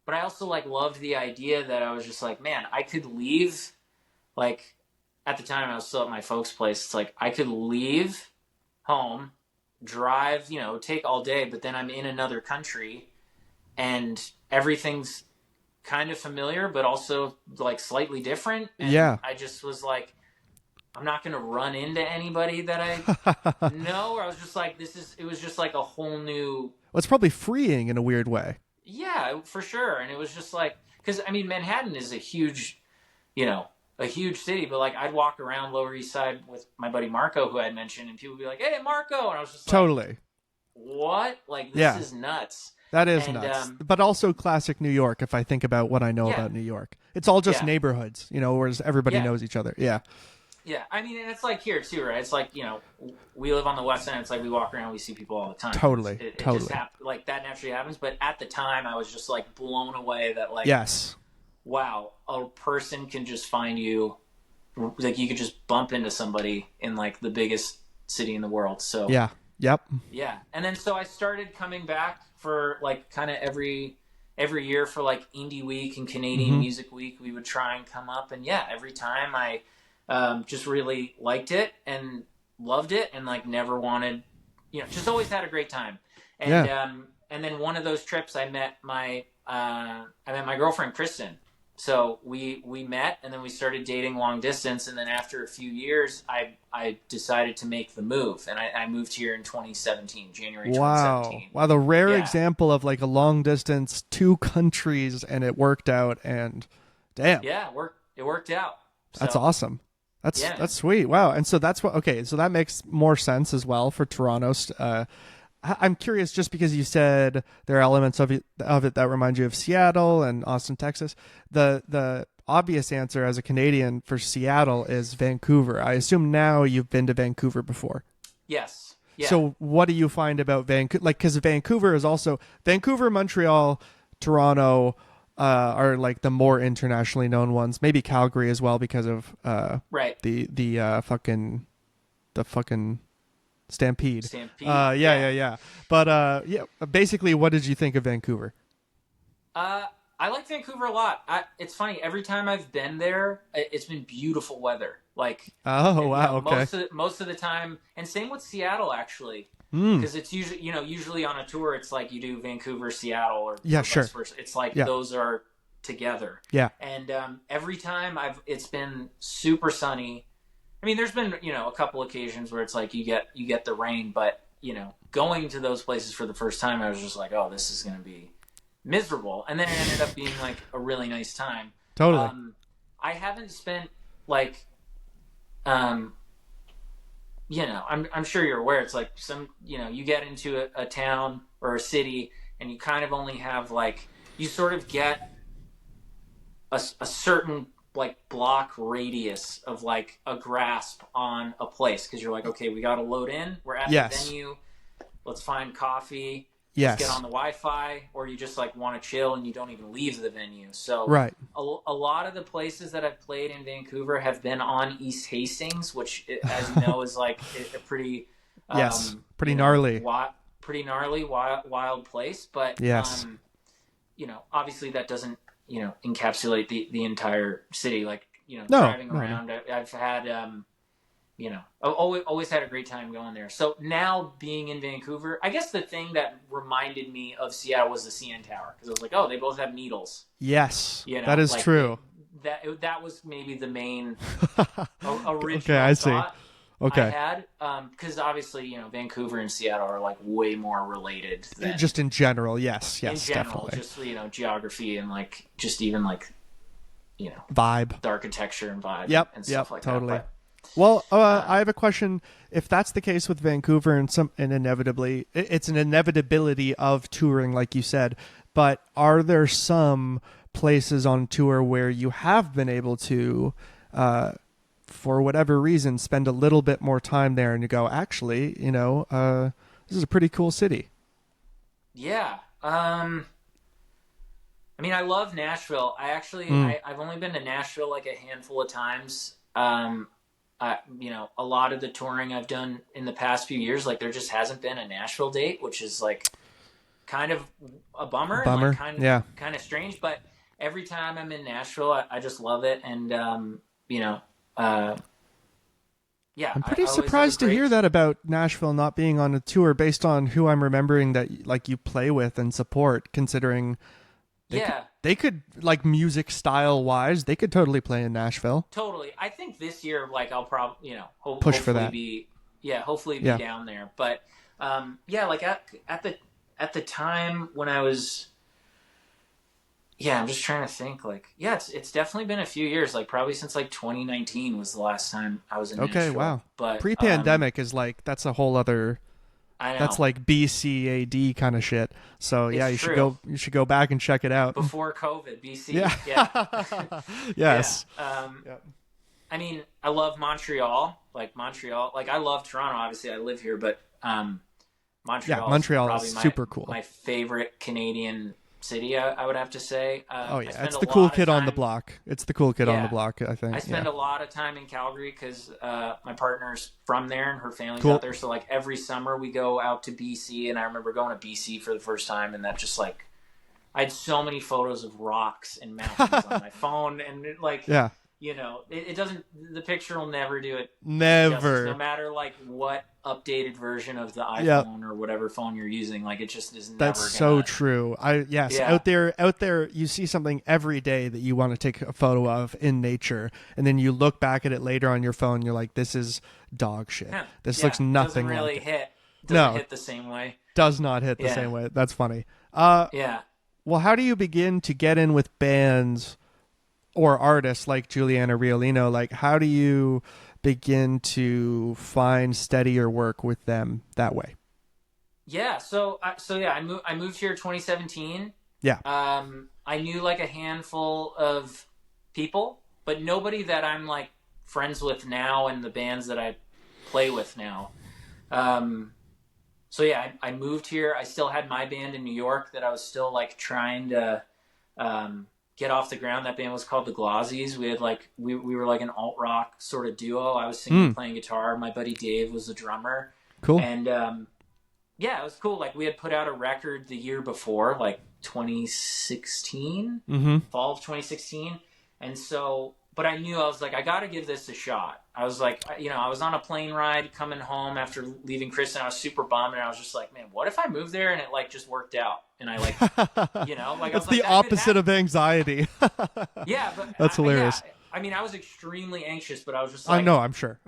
but I also like loved the idea that I was just like, man, I could leave. Like at the time I was still at my folks' place. It's like I could leave home, drive, take all day, but then I'm in another country and everything's kind of familiar, but also like slightly different. And Yeah. I just was like, I'm not going to run into anybody that I know. Or I was just like, it was just like a whole new. Well, it's probably freeing in a weird way. Yeah, for sure. And it was just like, because I mean, Manhattan is a huge city, but like I'd walk around Lower East Side with my buddy Marco, who I'd mentioned, and people would be like, "Hey, Marco," and I was just totally. Like, "What? Like this is nuts." That is nuts. But also classic New York, if I think about what I know about New York. It's all just neighborhoods, whereas everybody knows each other. Yeah. Yeah. I mean, and it's like here too, right? It's like, we live on the West End. It's like we walk around, we see people all the time. Totally. It totally. just like that naturally happens. But at the time, I was just like blown away that like, yes, wow, a person can just find you. Like you could just bump into somebody in like the biggest city in the world. So yeah. Yep. Yeah. And then so I started coming back for like kind of every year for like Indie Week and Canadian Music Week. We would try and come up, and every time I just really liked it and loved it, and like never wanted, just always had a great time. And and then one of those trips I met my girlfriend Kristen. So we met, and then we started dating long distance, and then after a few years I decided to make the move, and I moved here in 2017, January 2017. Wow, the rare example of like a long distance, 2 countries, and it worked out, and damn. Yeah, it worked out. That's awesome. That's sweet. Wow. And so that's so that makes more sense as well for Toronto. I'm curious, just because you said there are elements of it that remind you of Seattle and Austin, Texas. The obvious answer as a Canadian for Seattle is Vancouver. I assume now you've been to Vancouver before. Yes. Yeah. So what do you find about Vancouver? Like, because Vancouver is also Vancouver, Montreal, Toronto are like the more internationally known ones. Maybe Calgary as well because of the fucking Stampede. Yeah. But basically, what did you think of Vancouver? I like Vancouver a lot. It's funny. Every time I've been there, it's been beautiful weather. Like, wow, okay. Most of the time, and same with Seattle actually, because it's usually on a tour, it's like you do Vancouver, Seattle, or sure. vice versa. It's like those are together. Yeah. And every time it's been super sunny. I mean, there's been, a couple occasions where it's like you get the rain, but, going to those places for the first time, I was just like, oh, this is going to be miserable. And then it ended up being like a really nice time. Totally. I haven't spent like, I'm sure you're aware. It's like you get into a town or a city and you kind of only have like, you sort of get a certain like block radius of like a grasp on a place, because you're like, okay, we got to load in, we're at the venue, let's find coffee, let's get on the Wi-Fi, or you just like want to chill and you don't even leave the venue. So a lot of the places that I've played in Vancouver have been on East Hastings, which as you know is like a pretty pretty gnarly wild place, but obviously that doesn't encapsulate the entire city. Like, driving around, I've had, I've always had a great time going there. So now being in Vancouver, I guess the thing that reminded me of Seattle was the CN Tower, because I was like, oh, they both have needles. Yes, that is like, true. That was maybe the main original thought I had, because obviously, Vancouver and Seattle are like way more related than just in general. Yes, in general, definitely. Just geography and like just even like vibe, the architecture and vibe, and stuff like totally. that. Well, I have a question. If that's the case with Vancouver, and inevitably, it's an inevitability of touring, like you said. But are there some places on tour where you have been able to, for whatever reason, spend a little bit more time there, and you go, actually, this is a pretty cool city? Yeah. I mean, I love Nashville. I've only been to Nashville like a handful of times. A lot of the touring I've done in the past few years, like there just hasn't been a Nashville date, which is like kind of a bummer, and like Yeah. kind of strange. But every time I'm in Nashville, I just love it. And, yeah, I'm pretty I always have a surprised to great. hear that about Nashville not being on a tour based on who I'm remembering that like you play with and support, considering Yeah, they could like music style wise, they could totally play in Nashville. totally. I think this year, like I'll probably, Push for hopefully that. hopefully be Yeah. down there. But yeah, like at the time when I was, yeah, I'm just trying to think. Like, yeah, it's definitely been a few years. Like probably since like 2019 was the last time I was in Okay, Nashville. wow. But Pre-pandemic is like that's a whole other I that's know like BCAD kind of shit. So yeah, it's you should true. go back and check it out. Before COVID, BC. Yeah. Yeah. Yes. Yeah. Yep. I mean, I love Montreal. Like Montreal. Like I love Toronto. Obviously, I live here, but Yeah, Montreal is Montreal probably is super cool. my favorite Canadian city. I would have to say. Oh I yeah, spend it's a the cool lot of kid on the time- block. It's the cool kid on the Yeah. block, I think. I spend Yeah. a lot of time in Calgary because my partner's from there and her family's Cool. out there. So like every summer we go out to BC, and I remember going to BC for the first time, and that just like I had so many photos of rocks and mountains on my phone, and it, like Yeah. it doesn't. The picture will never do it justice, Never. no matter like what updated version of the iPhone Yep. or whatever phone you're using. Like it just is never. That's so gonna, true. Yes, Yeah. out there you see something every day that you want to take a photo of in nature, and then you look back at it later on your phone, you're like, this is dog shit. Yeah. This Yeah, looks nothing doesn't really like it. hit. No. Doesn't hit the same way. Does not hit the Yeah. same way. That's funny. Yeah. Well, how do you begin to get in with bands or artists like Juliana Riolino? Like, how do you begin to find steadier work with them that way? Yeah. I moved here 2017. Yeah. I knew like a handful of people, but nobody that I'm like friends with now and the bands that I play with now. I moved here. I still had my band in New York that I was still like trying to get off the ground. That band was called the Glossies. We had like we were like an alt rock sort of duo. I was singing, playing guitar. My buddy Dave was the drummer. Cool. And yeah, it was cool. Like we had put out a record the year before, like 2016, fall of 2016. And so, but I knew I was like, I got to give this a shot. I was like, I was on a plane ride coming home after leaving Chris, and I was super bummed. And I was just like, man, what if I moved there and it like just worked out? And I like, like I It's was the like, opposite of anxiety. yeah, but That's hilarious. Yeah, I mean, I was extremely anxious, but I was just I like, know. I'm sure.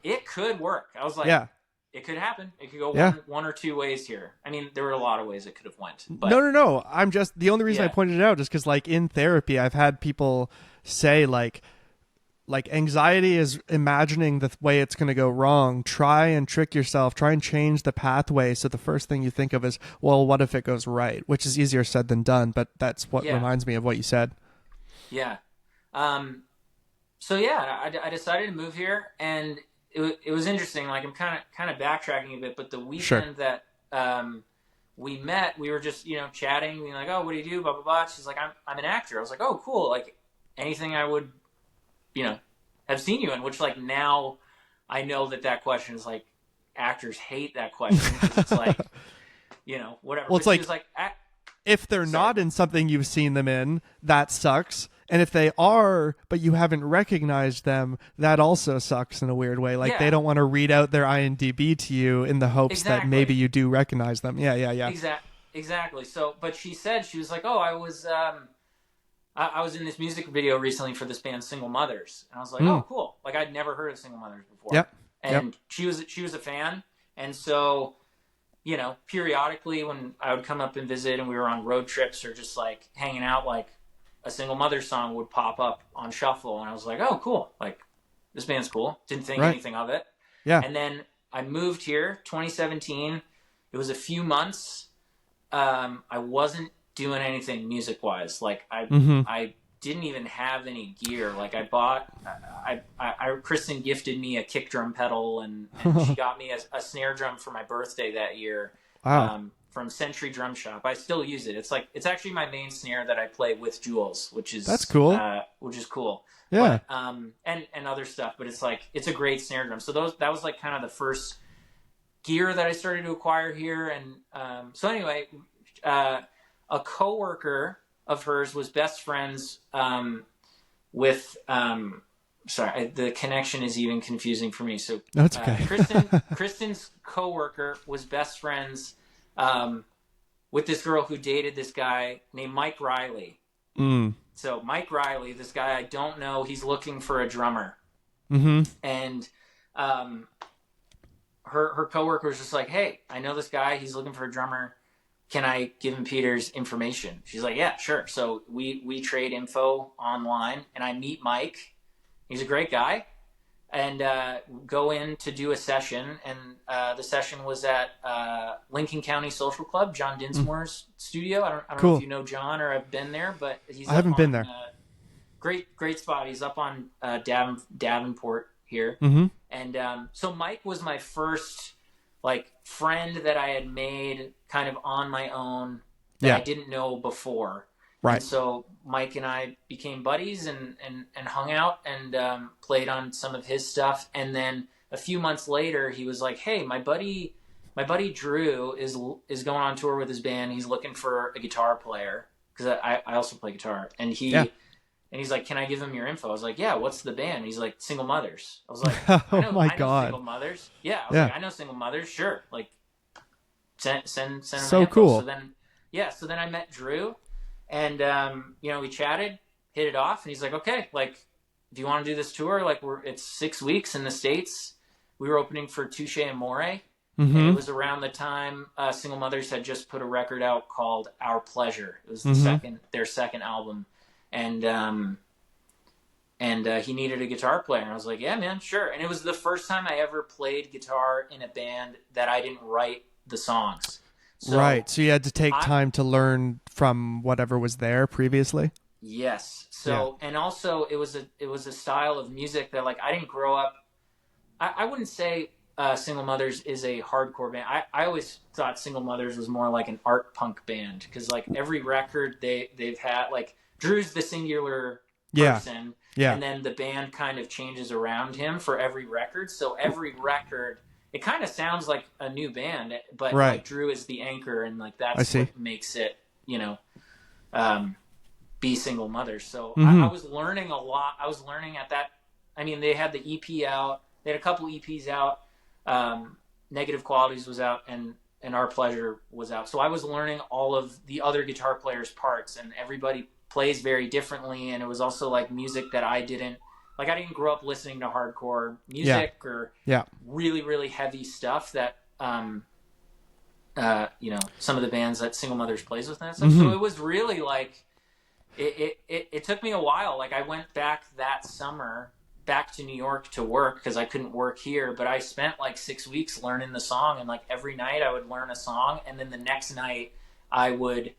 it could work. I was like, Yeah. it could happen. It could go Yeah. one or two ways here. I mean, there were a lot of ways it could have went. But No. I'm just the only reason I Yeah. pointed it out is because like in therapy, I've had people say like anxiety is imagining the way it's going to go wrong. Try and trick yourself. Try and change the pathway. So the first thing you think of is, well, what if it goes right? Which is easier said than done. But that's what Yeah. reminds me of what you said. Yeah. I decided to move here, and it was interesting. Like I'm kind of backtracking a bit, but the weekend that we met, we were just chatting, being like, "Oh, what do you do?" Blah blah blah. She's like, "I'm an actor." I was like, "Oh, cool. Like anything I would, have seen you in." Which like now I know that question is like actors hate that question because it's like whatever. Well, it's But like- she was like If they're not in something you've seen them in, that sucks. And if they are, but you haven't recognized them, that also sucks in a weird way. Like Yeah. they don't want to read out their IMDb to you in the hopes that Exactly. maybe you do recognize them. Yeah. Exactly. So, but she was like, "Oh, I was in this music video recently for this band, Single Mothers," and I was like, "Oh, cool!" Like I'd never heard of Single Mothers before. Yep. And she was a fan, and so periodically when I would come up and visit, and we were on road trips or just like hanging out, like a Single Mothers song would pop up on shuffle, and I was like, "Oh, cool! Like this band's cool." Didn't think Right. anything of it. Yeah. And then I moved here 2017. It was a few months. I wasn't doing anything music wise. Like I didn't even have any gear. Like I bought, Kristen gifted me a kick drum pedal, and she got me a snare drum for my birthday that year. Wow. from Century Drum Shop. I still use it. It's actually my main snare that I play with Jules, which is That's cool. Which is cool. Yeah. But, and other stuff, but it's a great snare drum. So that was like kind of the first gear that I started to acquire here. And so anyway, a coworker of hers was best friends with sorry, the connection is even confusing for me. So That's okay. Kristen's coworker was best friends with this girl who dated this guy named Mike Riley. So Mike Riley, this guy I don't know, he's looking for a drummer. And her coworker was just like, hey, I know this guy, he's looking for a drummer. Can I give him Peter's information? She's like, yeah, sure. So we trade info online, and I meet Mike. He's a great guy, and go in to do a session. And the session was at Lincoln County Social Club, John Dinsmore's studio. I don't know if you know John or have been there, but I haven't been there. Great spot. He's up on Davenport here. And so Mike was my first like friend that I had made kind of on my own that I didn't know before. Right. And so Mike and I became buddies and hung out and played on some of his stuff. And then a few months later, he was like, hey, my buddy Drew is going on tour with his band. He's looking for a guitar player because I also play guitar. And he's like, can I give him your info? I was like, yeah, what's the band? And he's like, Single Mothers. I was like, I know Single Mothers. Yeah. I was like, I know Single Mothers. Sure. Like, send them so my info. Cool. So then I met Drew and, we chatted, hit it off. And he's like, okay, like, if you want to do this tour, like it's 6 weeks in the States. We were opening for Touche Amore. And it was around the time Single Mothers had just put a record out called Our Pleasure. It was their second album. And he needed a guitar player. And I was like, yeah, man, sure. And it was the first time I ever played guitar in a band that I didn't write the songs. So right. So you had to take time to learn from whatever was there previously? Yes. So, and also it was a style of music that like I didn't grow up. I wouldn't say Single Mothers is a hardcore band. I always thought Single Mothers was more like an art punk band because like every record they've had, like Drew's the singular person, and then the band kind of changes around him for every record. So every record, it kind of sounds like a new band, but like Drew is the anchor, and like that's what makes it, be Single Mothers. So I was learning a lot. I was learning at that. I mean, they had the EP out. They had a couple EPs out. Negative Qualities was out, and Our Pleasure was out. So I was learning all of the other guitar players' parts, and everybody plays very differently. And it was also like music that I didn't grow up listening to hardcore music or really, really heavy stuff that, some of the bands that Single Mothers plays with and that stuff. So it was really like, it took me a while. Like I went back that summer back to New York to work because I couldn't work here, but I spent like 6 weeks learning the song, and like every night I would learn a song, and then the next night I wouldn't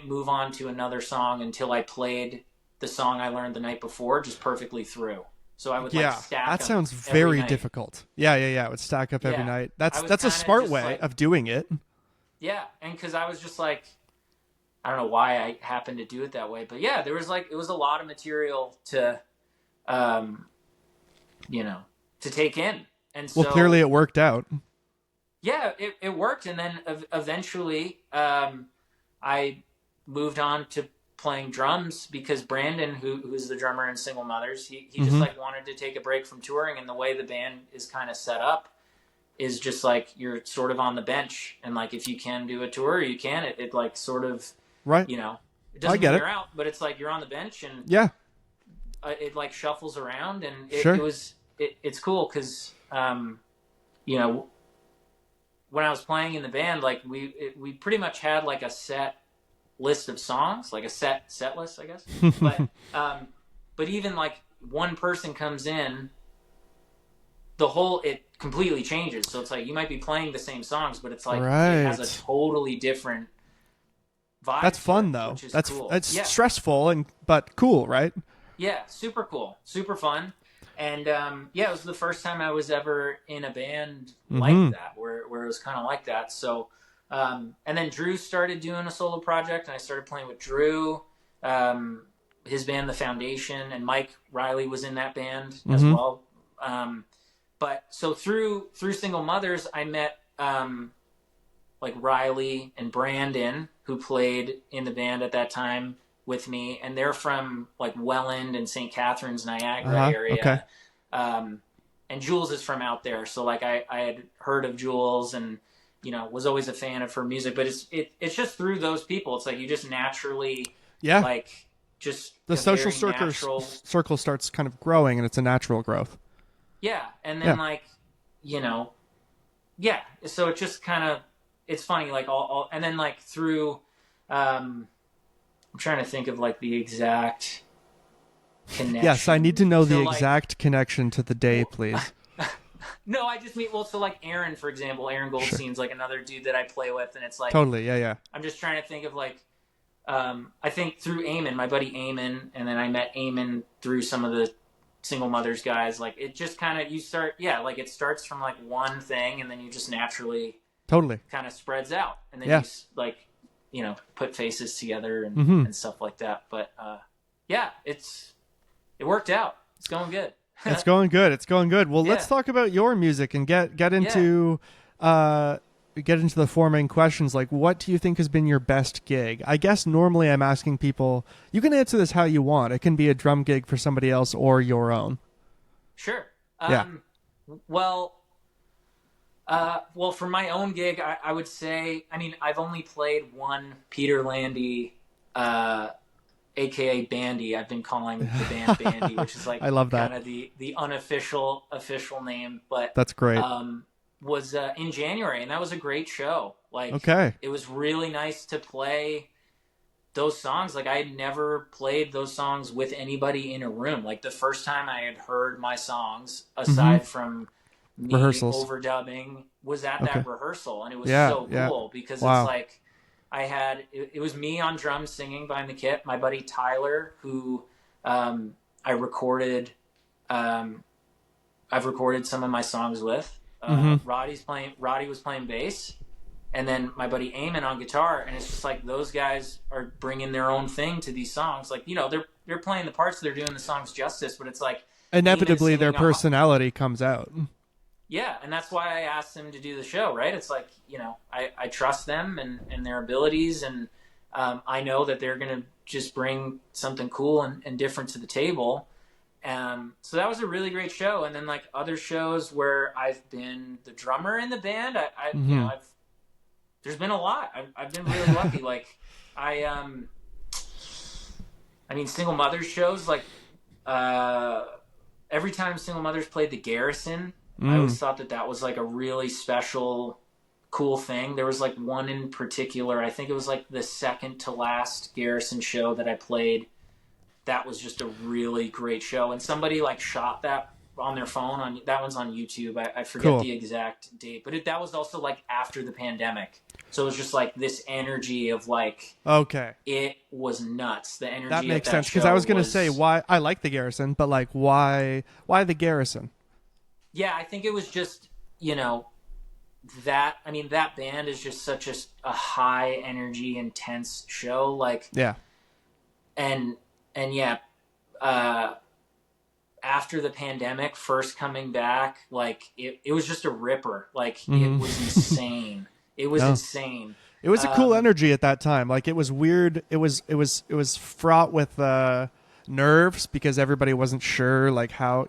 move on to another song until I played the song I learned the night before just perfectly through. So I would stack that them sounds every very night. Difficult. It would stack up every night. That's a smart way of doing it. Yeah, and because I was just like, I don't know why I happened to do it that way, but yeah, there was like, it was a lot of material to to take in. And so, well, clearly it worked out. Yeah, it worked. And then eventually I moved on to playing drums because Brandon, who's the drummer in Single Mothers, he just like wanted to take a break from touring. And the way the band is kind of set up is just like, you're sort of on the bench. And like, if you can do a tour, you can. It like sort of, it doesn't wear out, but it's like you're on the bench and it like shuffles around, and it's cool because when I was playing in the band, like we pretty much had like a set list of songs, like a set list, I guess. But even like one person comes in, it completely changes. So it's like you might be playing the same songs, but it's like it has a totally different vibe. That's fun though. That's cool. It's stressful but cool, right? Yeah, super cool, super fun, and it was the first time I was ever in a band like that, where it was kind of like that. So, And then Drew started doing a solo project, and I started playing with Drew, his band, The Foundation, and Mike Riley was in that band as well. But so through Single Mothers, I met like Riley and Brandon, who played in the band at that time with me, and they're from like Welland and St. Catharines, Niagara area. Okay. And Jules is from out there, so like I had heard of Jules and was always a fan of her music. But it's just through those people. It's like you just naturally like just the social circle starts kind of growing, and it's a natural growth. Yeah, and then so it just kind of, it's funny, like all and then like through I'm trying to think of like the exact connection. Yes, I need to know the exact connection to the day, please. No, I just mean, so like Aaron, for example, Aaron Goldstein's like another dude that I play with, and it's like totally, yeah. I'm just trying to think of like I think through Eamon, my buddy Eamon, and then I met Eamon through some of the Single Mothers guys. Like it just kind of, like it starts from like one thing, and then you just naturally kind of spreads out, and then you like put faces together and stuff like that. But it worked out. It's going good. It's going good. Well, let's talk about your music and get into the four main questions. Like, what do you think has been your best gig? I guess normally I'm asking people, you can answer this how you want. It can be a drum gig for somebody else or your own. Sure. Well, for my own gig, I would say, I mean, I've only played one Peter Landi, AKA Bandy. I've been calling the band Bandy, which is like I love that. kind of the unofficial name, but that's great. Was in January, and that was a great show. Like, it was really nice to play those songs. Like, I had never played those songs with anybody in a room. Like, the first time I had heard my songs, aside from me rehearsals, overdubbing, was at that rehearsal, and it was so cool because it's like I had it was me on drums singing behind the kit. My buddy Tyler, who I recorded, I've recorded some of my songs with. Roddy was playing bass, and then my buddy Eamon on guitar, and it's just like those guys are bringing their own thing to these songs. Like, they're playing the parts, they're doing the songs justice, but it's like inevitably their personality comes out. Yeah, and that's why I asked them to do the show, right? It's like, I trust them and their abilities, and I know that they're going to just bring something cool and different to the table. So that was a really great show. And then like other shows where I've been the drummer in the band, there's been a lot. I've been really lucky. Like I mean, Single Mothers shows, like every time Single Mothers played the Garrison, I always thought that was like a really special, cool thing. There was like one in particular, I think it was like the second to last Garrison show that I played. That was just a really great show, and somebody like shot that on their phone. That one's on YouTube. I forget the exact date, but that was also like after the pandemic, so it was just like this energy of like, it was nuts. The energy that makes sense, because I was gonna say why I like the Garrison, but like why the Garrison? Yeah, I think it was just that. I mean, that band is just such a high energy, intense show. Like after the pandemic first coming back, like it was just a ripper. Like it was insane. It was insane. It was a cool energy at that time. Like it was weird. It was fraught with nerves because everybody wasn't sure like how,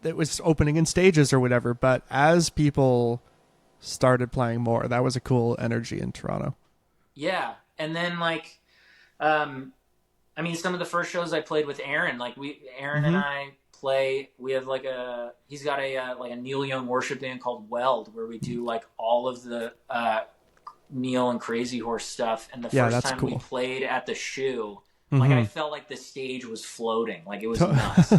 it was opening in stages or whatever. But as people started playing more, that was a cool energy in Toronto. Yeah. And then like, I mean, some of the first shows I played with Aaron, like Aaron and I play, we have like he's got a Neil Young worship band called Weld, where we do like all of the Neil and Crazy Horse stuff. And the first time we played at the Shoe, like I felt like the stage was floating. Like it was nuts.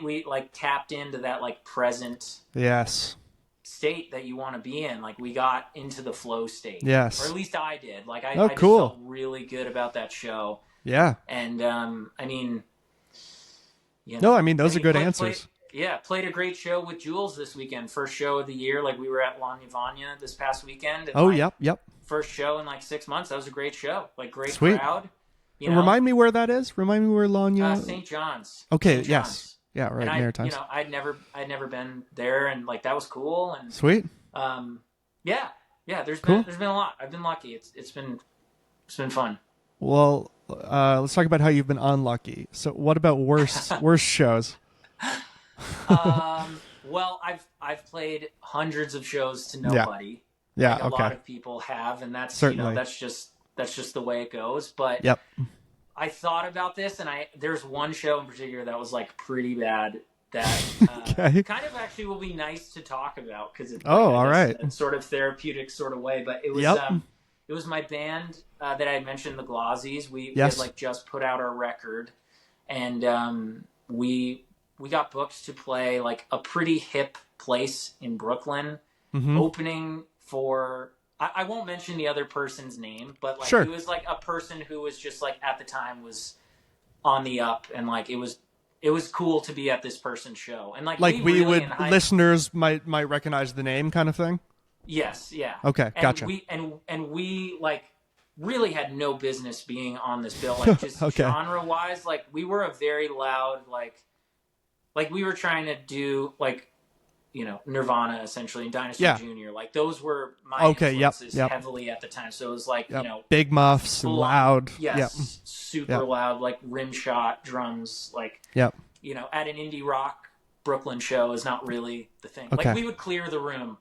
We like tapped into that like present state that you want to be in. Like we got into the flow state, or at least I did. Like I just felt really good about that show. And I mean, I mean those are good answers. Yeah, played a great show with Jules this weekend. First show of the year. Like we were at Landi this past weekend. And Oh, like, yep. first show in like 6 months. That was a great show. Like great Sweet. crowd. You And know, remind me where that is. Remind me where Lanya. St. John's. Okay. St. Yes. John's. Yeah. Right. And Maritimes. I'd never been there, and like that was cool. And Sweet. yeah. There's Cool. been a lot. I've been lucky. It's been fun. Well, let's talk about how you've been unlucky. So, what about worst shows? Well, I've played hundreds of shows to nobody. Yeah. Like a lot of people have, and that's Certainly. that's just the way it goes. But Yep. I thought about this, and there's one show in particular that was like pretty bad. That Okay. kind of actually will be nice to talk about because it's all right. a sort of therapeutic sort of way. But it was it was my band that I mentioned, the Glossies. We had like just put out our record, and we got booked to play like a pretty hip place in Brooklyn, opening for. I won't mention the other person's name, but like it was like a person who was just like at the time was on the up, and like it was cool to be at this person's show, and like we would listeners might recognize the name, kind of thing. Yes, yeah. Okay, and gotcha. We like really had no business being on this bill, like just genre wise. Like we were a very loud like we were trying to do like, you know, Nirvana essentially and Dinosaur Jr. Like those were my influences heavily at the time. So it was like, you know, big muffs and loud. Super loud, like rim shot drums. Like, you know, at an indie rock Brooklyn show is not really the thing. Like we would clear the room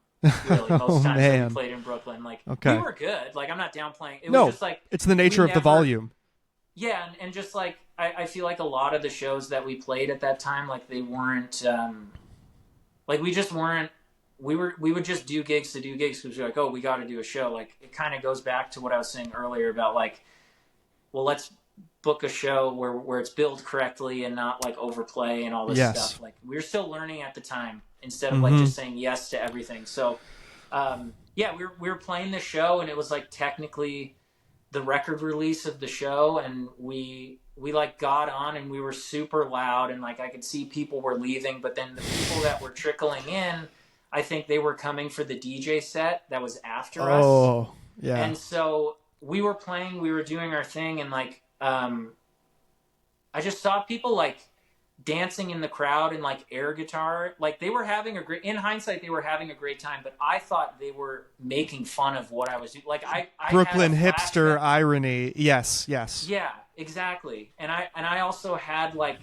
really most times when we played in Brooklyn. Like we were good. Like I'm not downplaying. It was just like it's the nature of the volume. Yeah, and just like I feel like a lot of the shows that we played at that time, like they weren't like we just weren't. We would just do gigs to do gigs because we're like, oh, we got to do a show. Like it kind of goes back to what I was saying earlier about like, well, let's book a show where it's billed correctly and not like overplay and all this stuff. Like we were still learning at the time instead of like just saying yes to everything. So we were playing the show, and it was like technically the record release of the show, and we like got on, and we were super loud, and like I could see people were leaving, but then the people that were trickling in, I think they were coming for the DJ set that was after us. Oh, yeah. And so we were playing, we were doing our thing, and like I just saw people like dancing in the crowd and like air guitar. Like they were having in hindsight, they were having a great time, but I thought they were making fun of what I was doing. Like I Brooklyn had hipster irony. Yes. Yeah, exactly. And I also had like,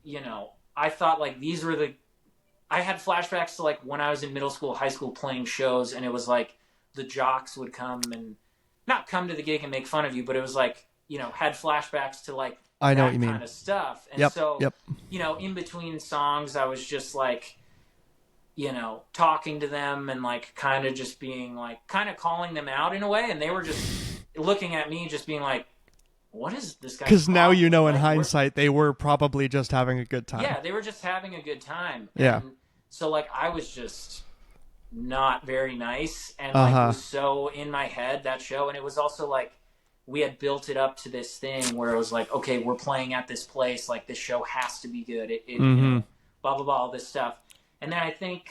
you know, I thought like I had flashbacks to like when I was in middle school, high school playing shows, and it was like the jocks would come and not come to the gig and make fun of you, but it was like, you know, had flashbacks to like I know that what you mean. kind of stuff. And you know, in between songs, I was just like, you know, talking to them and like kind of just being like, kind of calling them out in a way. And they were just looking at me, just being like, what is this guy? Because now you know in hindsight, they were probably just having a good time. Yeah, they were just having a good time. Yeah. And so like I was just not very nice, and like it was so in my head, that show. And it was also like we had built it up to this thing where it was like, okay, we're playing at this place, like this show has to be good. It you know, blah blah blah, all this stuff. And then I think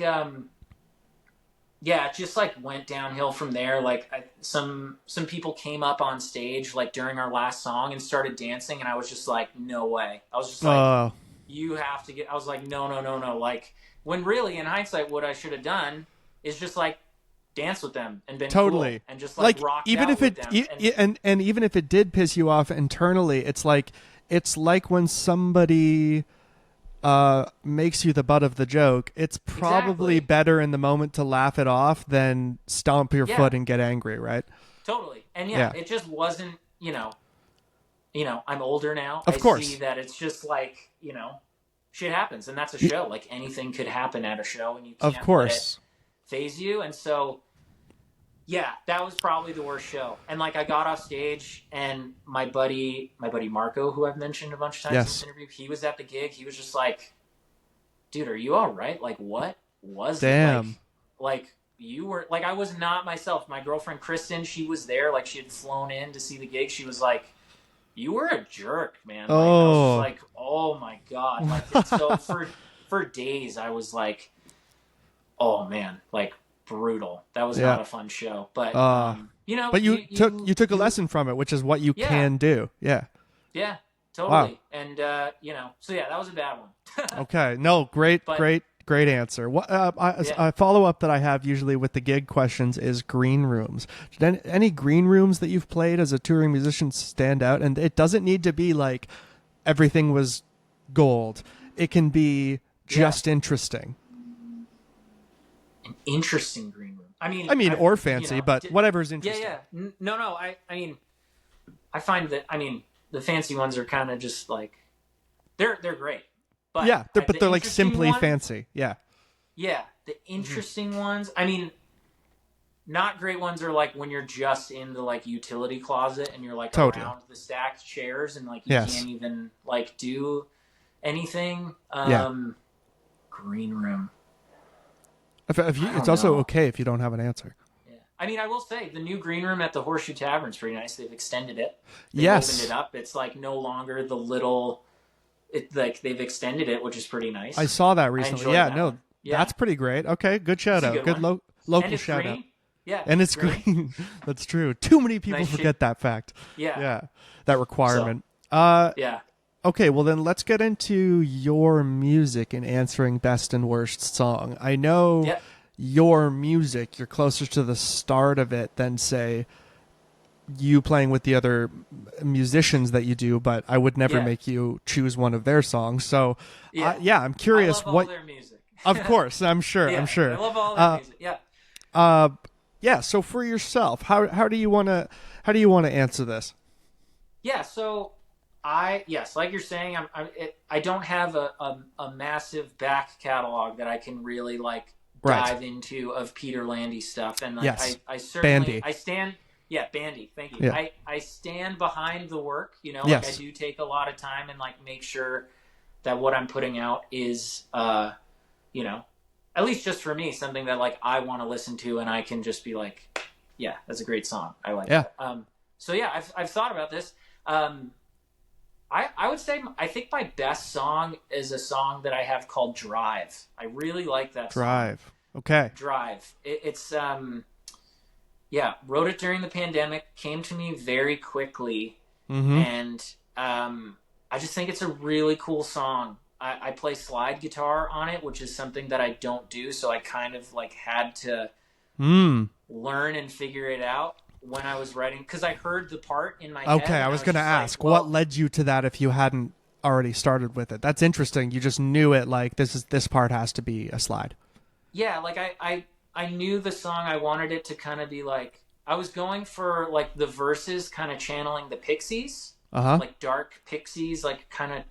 it just like went downhill from there. Like some people came up on stage like during our last song and started dancing, and I was just like, no way. I was just like, you have to get. I was like, no. Like when really in hindsight, what I should have done is just like dance with them and been totally cool and just like rock even out if with it them. And even if it did piss you off internally, it's like when somebody makes you the butt of the joke. It's probably better in the moment to laugh it off than stomp your foot and get angry, right? Totally. And it just wasn't, you know, I'm older now. Of course. I see that it's just like, you know, shit happens, and that's a show. Like anything could happen at a show, and you can't let it phase you. And so that was probably the worst show. And like I got off stage, and my buddy Marco, who I've mentioned a bunch of times in this interview, he was at the gig. He was just like, dude, are you all right? Like what was it? Like you were like, I was not myself. My girlfriend Kristen, she was there, like she had flown in to see the gig. She was like, you were a jerk, man. Like, I was just like, oh my God. Like, so for days I was like, oh man, like brutal. That was not a fun show. But you know, but you took a lesson from it, which is what you can do. Yeah. Yeah, totally. Wow. And you know, so yeah, that was a bad one. Okay. No, great answer. What a follow up that I have usually with the gig questions is green rooms. Did any green rooms that you've played as a touring musician stand out? And it doesn't need to be like everything was gold. It can be just interesting. An interesting green room. I mean, or fancy, you know, but whatever's interesting. Yeah. No. I mean, I find that the fancy ones are kind of just like they're great. But yeah, they're like simply fancy. Yeah. Yeah, the interesting ones. I mean, not great ones are like when you're just in the like utility closet and you're like around the stacked chairs and like you can't even like do anything. Green room. It's also okay if you don't have an answer. Yeah. I mean, I will say the new green room at the Horseshoe Tavern is pretty nice. They've extended it. They've opened it up. It's like no longer the little. It's like they've extended it, which is pretty nice. I saw that recently. That's pretty great. Okay, good shout out. Good local shout out. Yeah, and it's green. That's true. Too many people forget that fact. Yeah, that requirement. Yeah. Okay, well then let's get into your music and answering best and worst song. I know your music, you're closer to the start of it than, say, you playing with the other musicians that you do, but I would never make you choose one of their songs. So, I'm curious I love all their music. Of course, I'm sure. I'm sure. I love all their music. So for yourself, how do you want to answer this? Yeah, so like you're saying, I don't have a massive back catalog that I can really like dive into of Peter Landi stuff, and like I certainly Bandy. Bandy, thank you. Yeah. I stand behind the work, you know, like I do take a lot of time and like make sure that what I'm putting out is you know, at least just for me, something that like I want to listen to and I can just be like, yeah, that's a great song. I like that. So yeah, I've thought about this. I would say I think my best song is a song that I have called Drive. I really like that song. Drive. Okay. Drive. It's wrote it during the pandemic, came to me very quickly, and I just think it's a really cool song. I play slide guitar on it, which is something that I don't do, so I kind of like had to learn and figure it out when I was writing, because I heard the part in my head. Okay, I was going to ask, what led you to that if you hadn't already started with it? That's interesting. You just knew it, like this part has to be a slide. Yeah, like I knew the song. I wanted it to kind of be like, I was going for like the verses kind of channeling the Pixies, like dark Pixies, like kind of.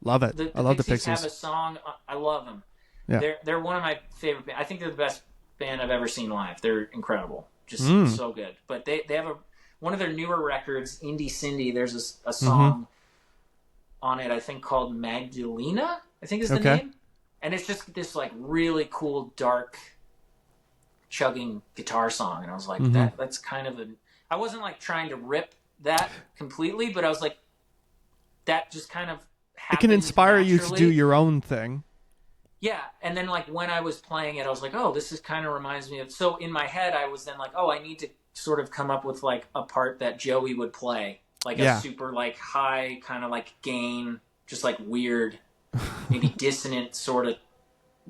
Love it. I love the Pixies. Have a song. I love them. Yeah. They're one of my favorite bands. I think they're the best band I've ever seen live. They're incredible. Just so good. But they have one of their newer records, Indie Cindy, there's a song on it, I think, called Magdalena, I think is the name. And it's just this like really cool, dark, chugging guitar song. And I was like, that's kind of I wasn't like trying to rip that completely, but I was like, that just kind of it can inspire you to do your own thing. Yeah, and then like when I was playing it, I was like, oh, this is kind of reminds me of. So in my head, I was then like, oh, I need to sort of come up with like a part that Joey would play, like a super like high kind of like gain, just like weird, maybe dissonant sort of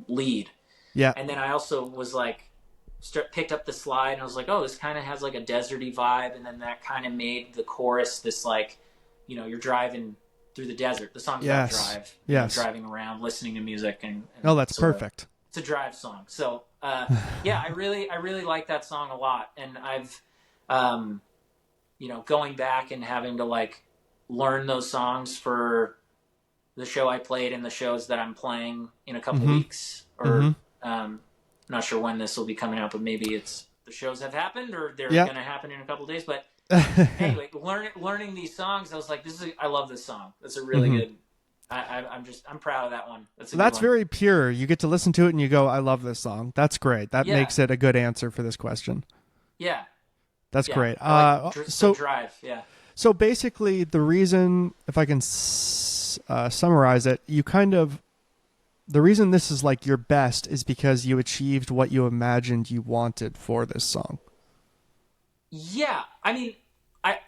lead. Yeah. And then I also was like, picked up the slide and I was like, oh, this kind of has like a deserty vibe, and then that kind of made the chorus this like, you know, you're driving through the desert. The song's about drive. Yes. Driving around, listening to music, and that's perfect. It's a drive song. So I really like that song a lot, and I've you know, going back and having to like learn those songs for the show I played and the shows that I'm playing in a couple weeks, or not sure when this will be coming out, but maybe it's the shows have happened or they're going to happen in a couple of days, but anyway, learning these songs, I was like, I love this song. That's a really good. I'm proud of that one. That's very pure. You get to listen to it and you go, I love this song. That's great. That makes it a good answer for this question. Yeah, that's great. So drive. Yeah. So basically, the reason, if I can summarize it, you kind of the reason this is like your best is because you achieved what you imagined you wanted for this song. Yeah, I mean,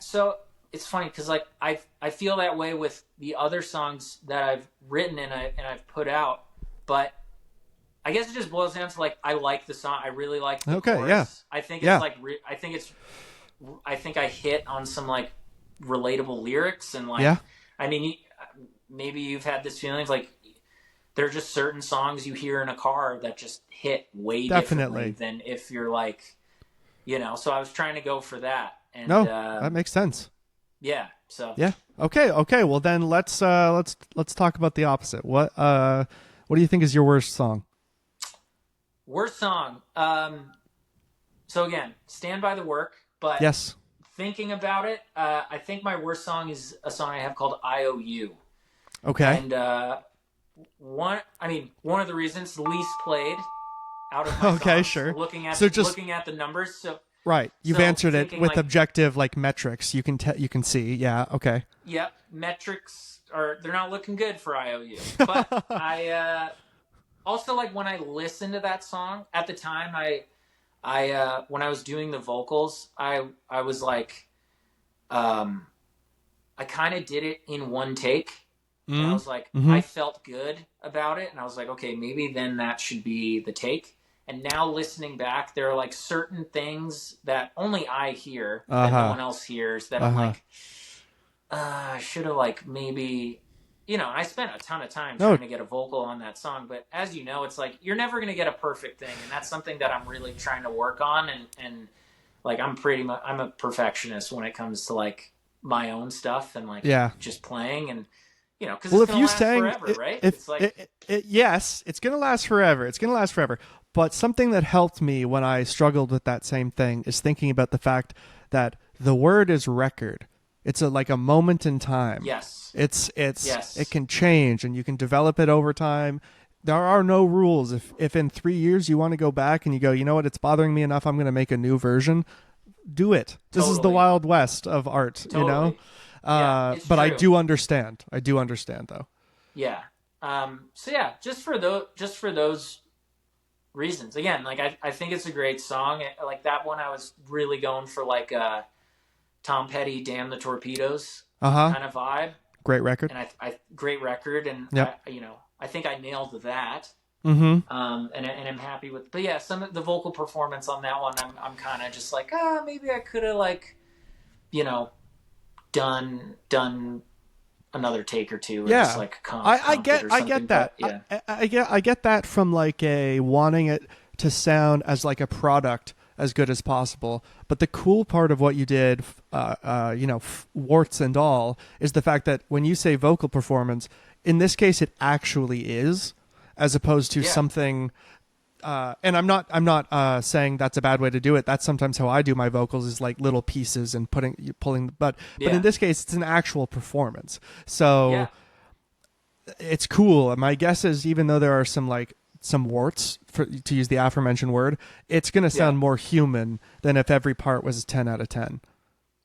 so it's funny because like I feel that way with the other songs that I've written and I've put out, but I guess it just boils down to like I like the song. I really like the chorus. Yeah. I think yeah. it's like I think I hit on some like relatable lyrics and like Yeah. I mean maybe you've had this feeling of like there are just certain songs you hear in a car that just hit way differently than if you're like, you know. So I was trying to go for that. And, no, that makes sense. Yeah. So yeah. Okay. Well, then let's talk about the opposite. What do you think is your worst song? Worst song. So again, Stand by the Work. But yes, thinking about it, I think my worst song is a song I have called IOU. Okay. And one of the reasons least played out of my okay, songs, sure. Looking at the numbers. So right, you've answered it with like, objective like metrics. You can see. Yeah. Okay. Yep, metrics they're not looking good for IOU. But I also like when I listened to that song at the time, I when I was doing the vocals, I was like, I kind of did it in one take. And I was like, I felt good about it. And I was like, okay, maybe then that should be the take. And now listening back, there are like certain things that only I hear that no one else hears that I'm like, I should have like maybe, you know, I spent a ton of time trying to get a vocal on that song. But as you know, it's like, you're never going to get a perfect thing. And that's something that I'm really trying to work on. And like, I'm a perfectionist when it comes to like my own stuff and like just playing and, you know, because it's going to last forever, right? It's like, yes, it's going to last forever. It's going to last forever. But something that helped me when I struggled with that same thing is thinking about the fact that the word is record. It's like a moment in time. Yes. It can change and you can develop it over time. There are no rules. If in 3 years you want to go back and you go, you know what, it's bothering me enough, I'm going to make a new version. Do it. This is the Wild West of art, you know? But true. I do understand though. Yeah. So yeah, just for those reasons. Again, like I think it's a great song. Like that one, I was really going for like Tom Petty, "Damn the Torpedoes" kind of vibe. Great record. And I great record, and I think I nailed that. Mm-hmm. And I'm happy with. But yeah, some of the vocal performance on that one, I'm kind of just like, maybe I could have like, you know, done another take or two. Or just like I get that. Yeah. I get that from like a wanting it to sound as like a product as good as possible. But the cool part of what you did, warts and all, is the fact that when you say vocal performance, in this case, it actually is, as opposed to something. And I'm not saying that's a bad way to do it. That's sometimes how I do my vocals, is like little pieces and pulling. But in this case, it's an actual performance. So it's cool. And my guess is, even though there are some warts, to use the aforementioned word, it's going to sound more human than if every part was a 10 out of 10.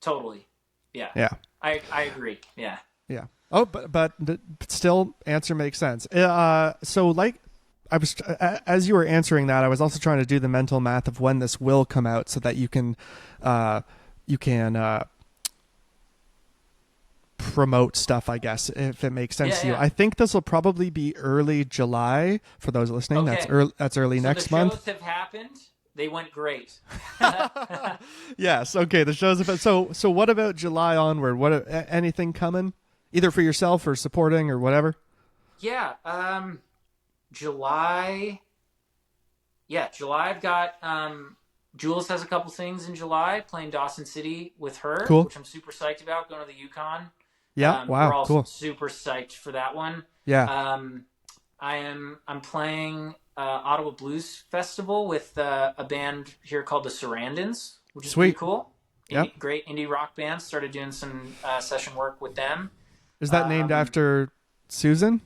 Totally. Yeah. Yeah. I agree. Yeah. Yeah. Oh, but still, answer makes sense. So like, I was, as you were answering that, I was also trying to do the mental math of when this will come out, so that you can promote stuff, I guess, if it makes sense to you. I think this will probably be early July for those listening. Okay. That's early next month. The shows have happened. They went great. Yes. Okay. The shows have. So what about July onward? What anything coming, either for yourself or supporting or whatever? Yeah. July. Yeah, July. I've got Jules has a couple things in July. Playing Dawson City with her, which I'm super psyched about. Going to the Yukon. Yeah. Wow. We're all cool. super psyched for that one. Yeah. I'm playing Ottawa Blues Festival with a band here called the Sarandons, which is pretty cool. Great indie rock band. Started doing some session work with them. Is that named after Susan?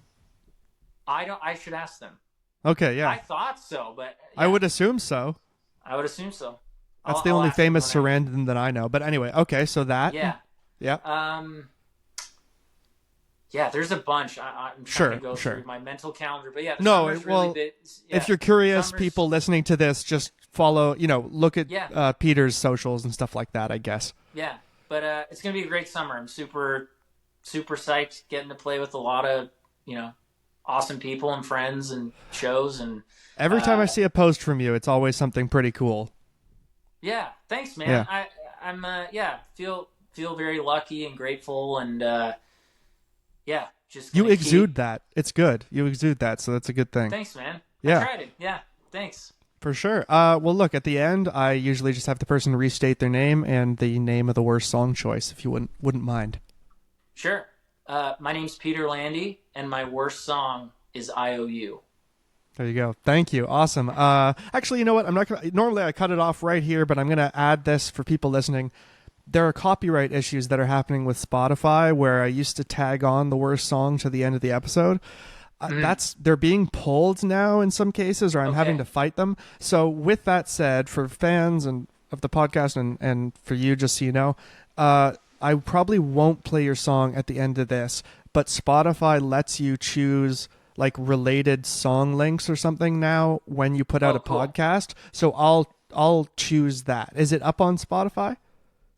I should ask them. Okay, yeah. I thought so, but I would assume so. I would assume so. That's the only famous Sarandon that I know. But anyway, okay, so that. Yeah. Yeah. Yeah, there's a bunch. I'm trying to go through my mental calendar, but yeah, the summer's really big. Yeah, if you're curious, summer's, people listening to this, just follow, look at yeah. Peter's socials and stuff like that, I guess. Yeah, but it's gonna be a great summer. I'm super psyched, getting to play with a lot of awesome people and friends and shows. And every time I see a post from you, it's always something pretty cool. Yeah, thanks, man. Yeah. I'm feel very lucky and grateful, and just you exude that. It's good. You exude that, so that's a good thing. Thanks, man. Yeah, I tried it. Yeah, thanks. For sure. Well, look, at the end, I usually just have the person restate their name and the name of the worst song choice, if you wouldn't mind. Sure. My name's Peter Landi, and my worst song is IOU. There you go. Thank you. Awesome. Actually, you know what? I'm not gonna. Normally, I cut it off right here, but I'm gonna add this for people listening. There are copyright issues that are happening with Spotify, where I used to tag on the worst song to the end of the episode. They're being pulled now in some cases, or I'm having to fight them. So, with that said, for fans and of the podcast, and for you, just so you know, I probably won't play your song at the end of this. But Spotify lets you choose like related song links or something now when you put out a podcast. So I'll choose that. Is it up on Spotify?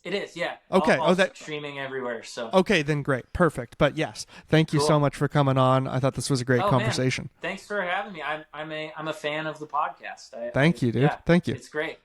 It is, yeah. Okay. That's streaming everywhere. So okay, then great, perfect. But yes, thank you so much for coming on. I thought this was a great conversation. Man. Thanks for having me. I'm a fan of the podcast. Thank you, dude. Yeah, thank you. It's great.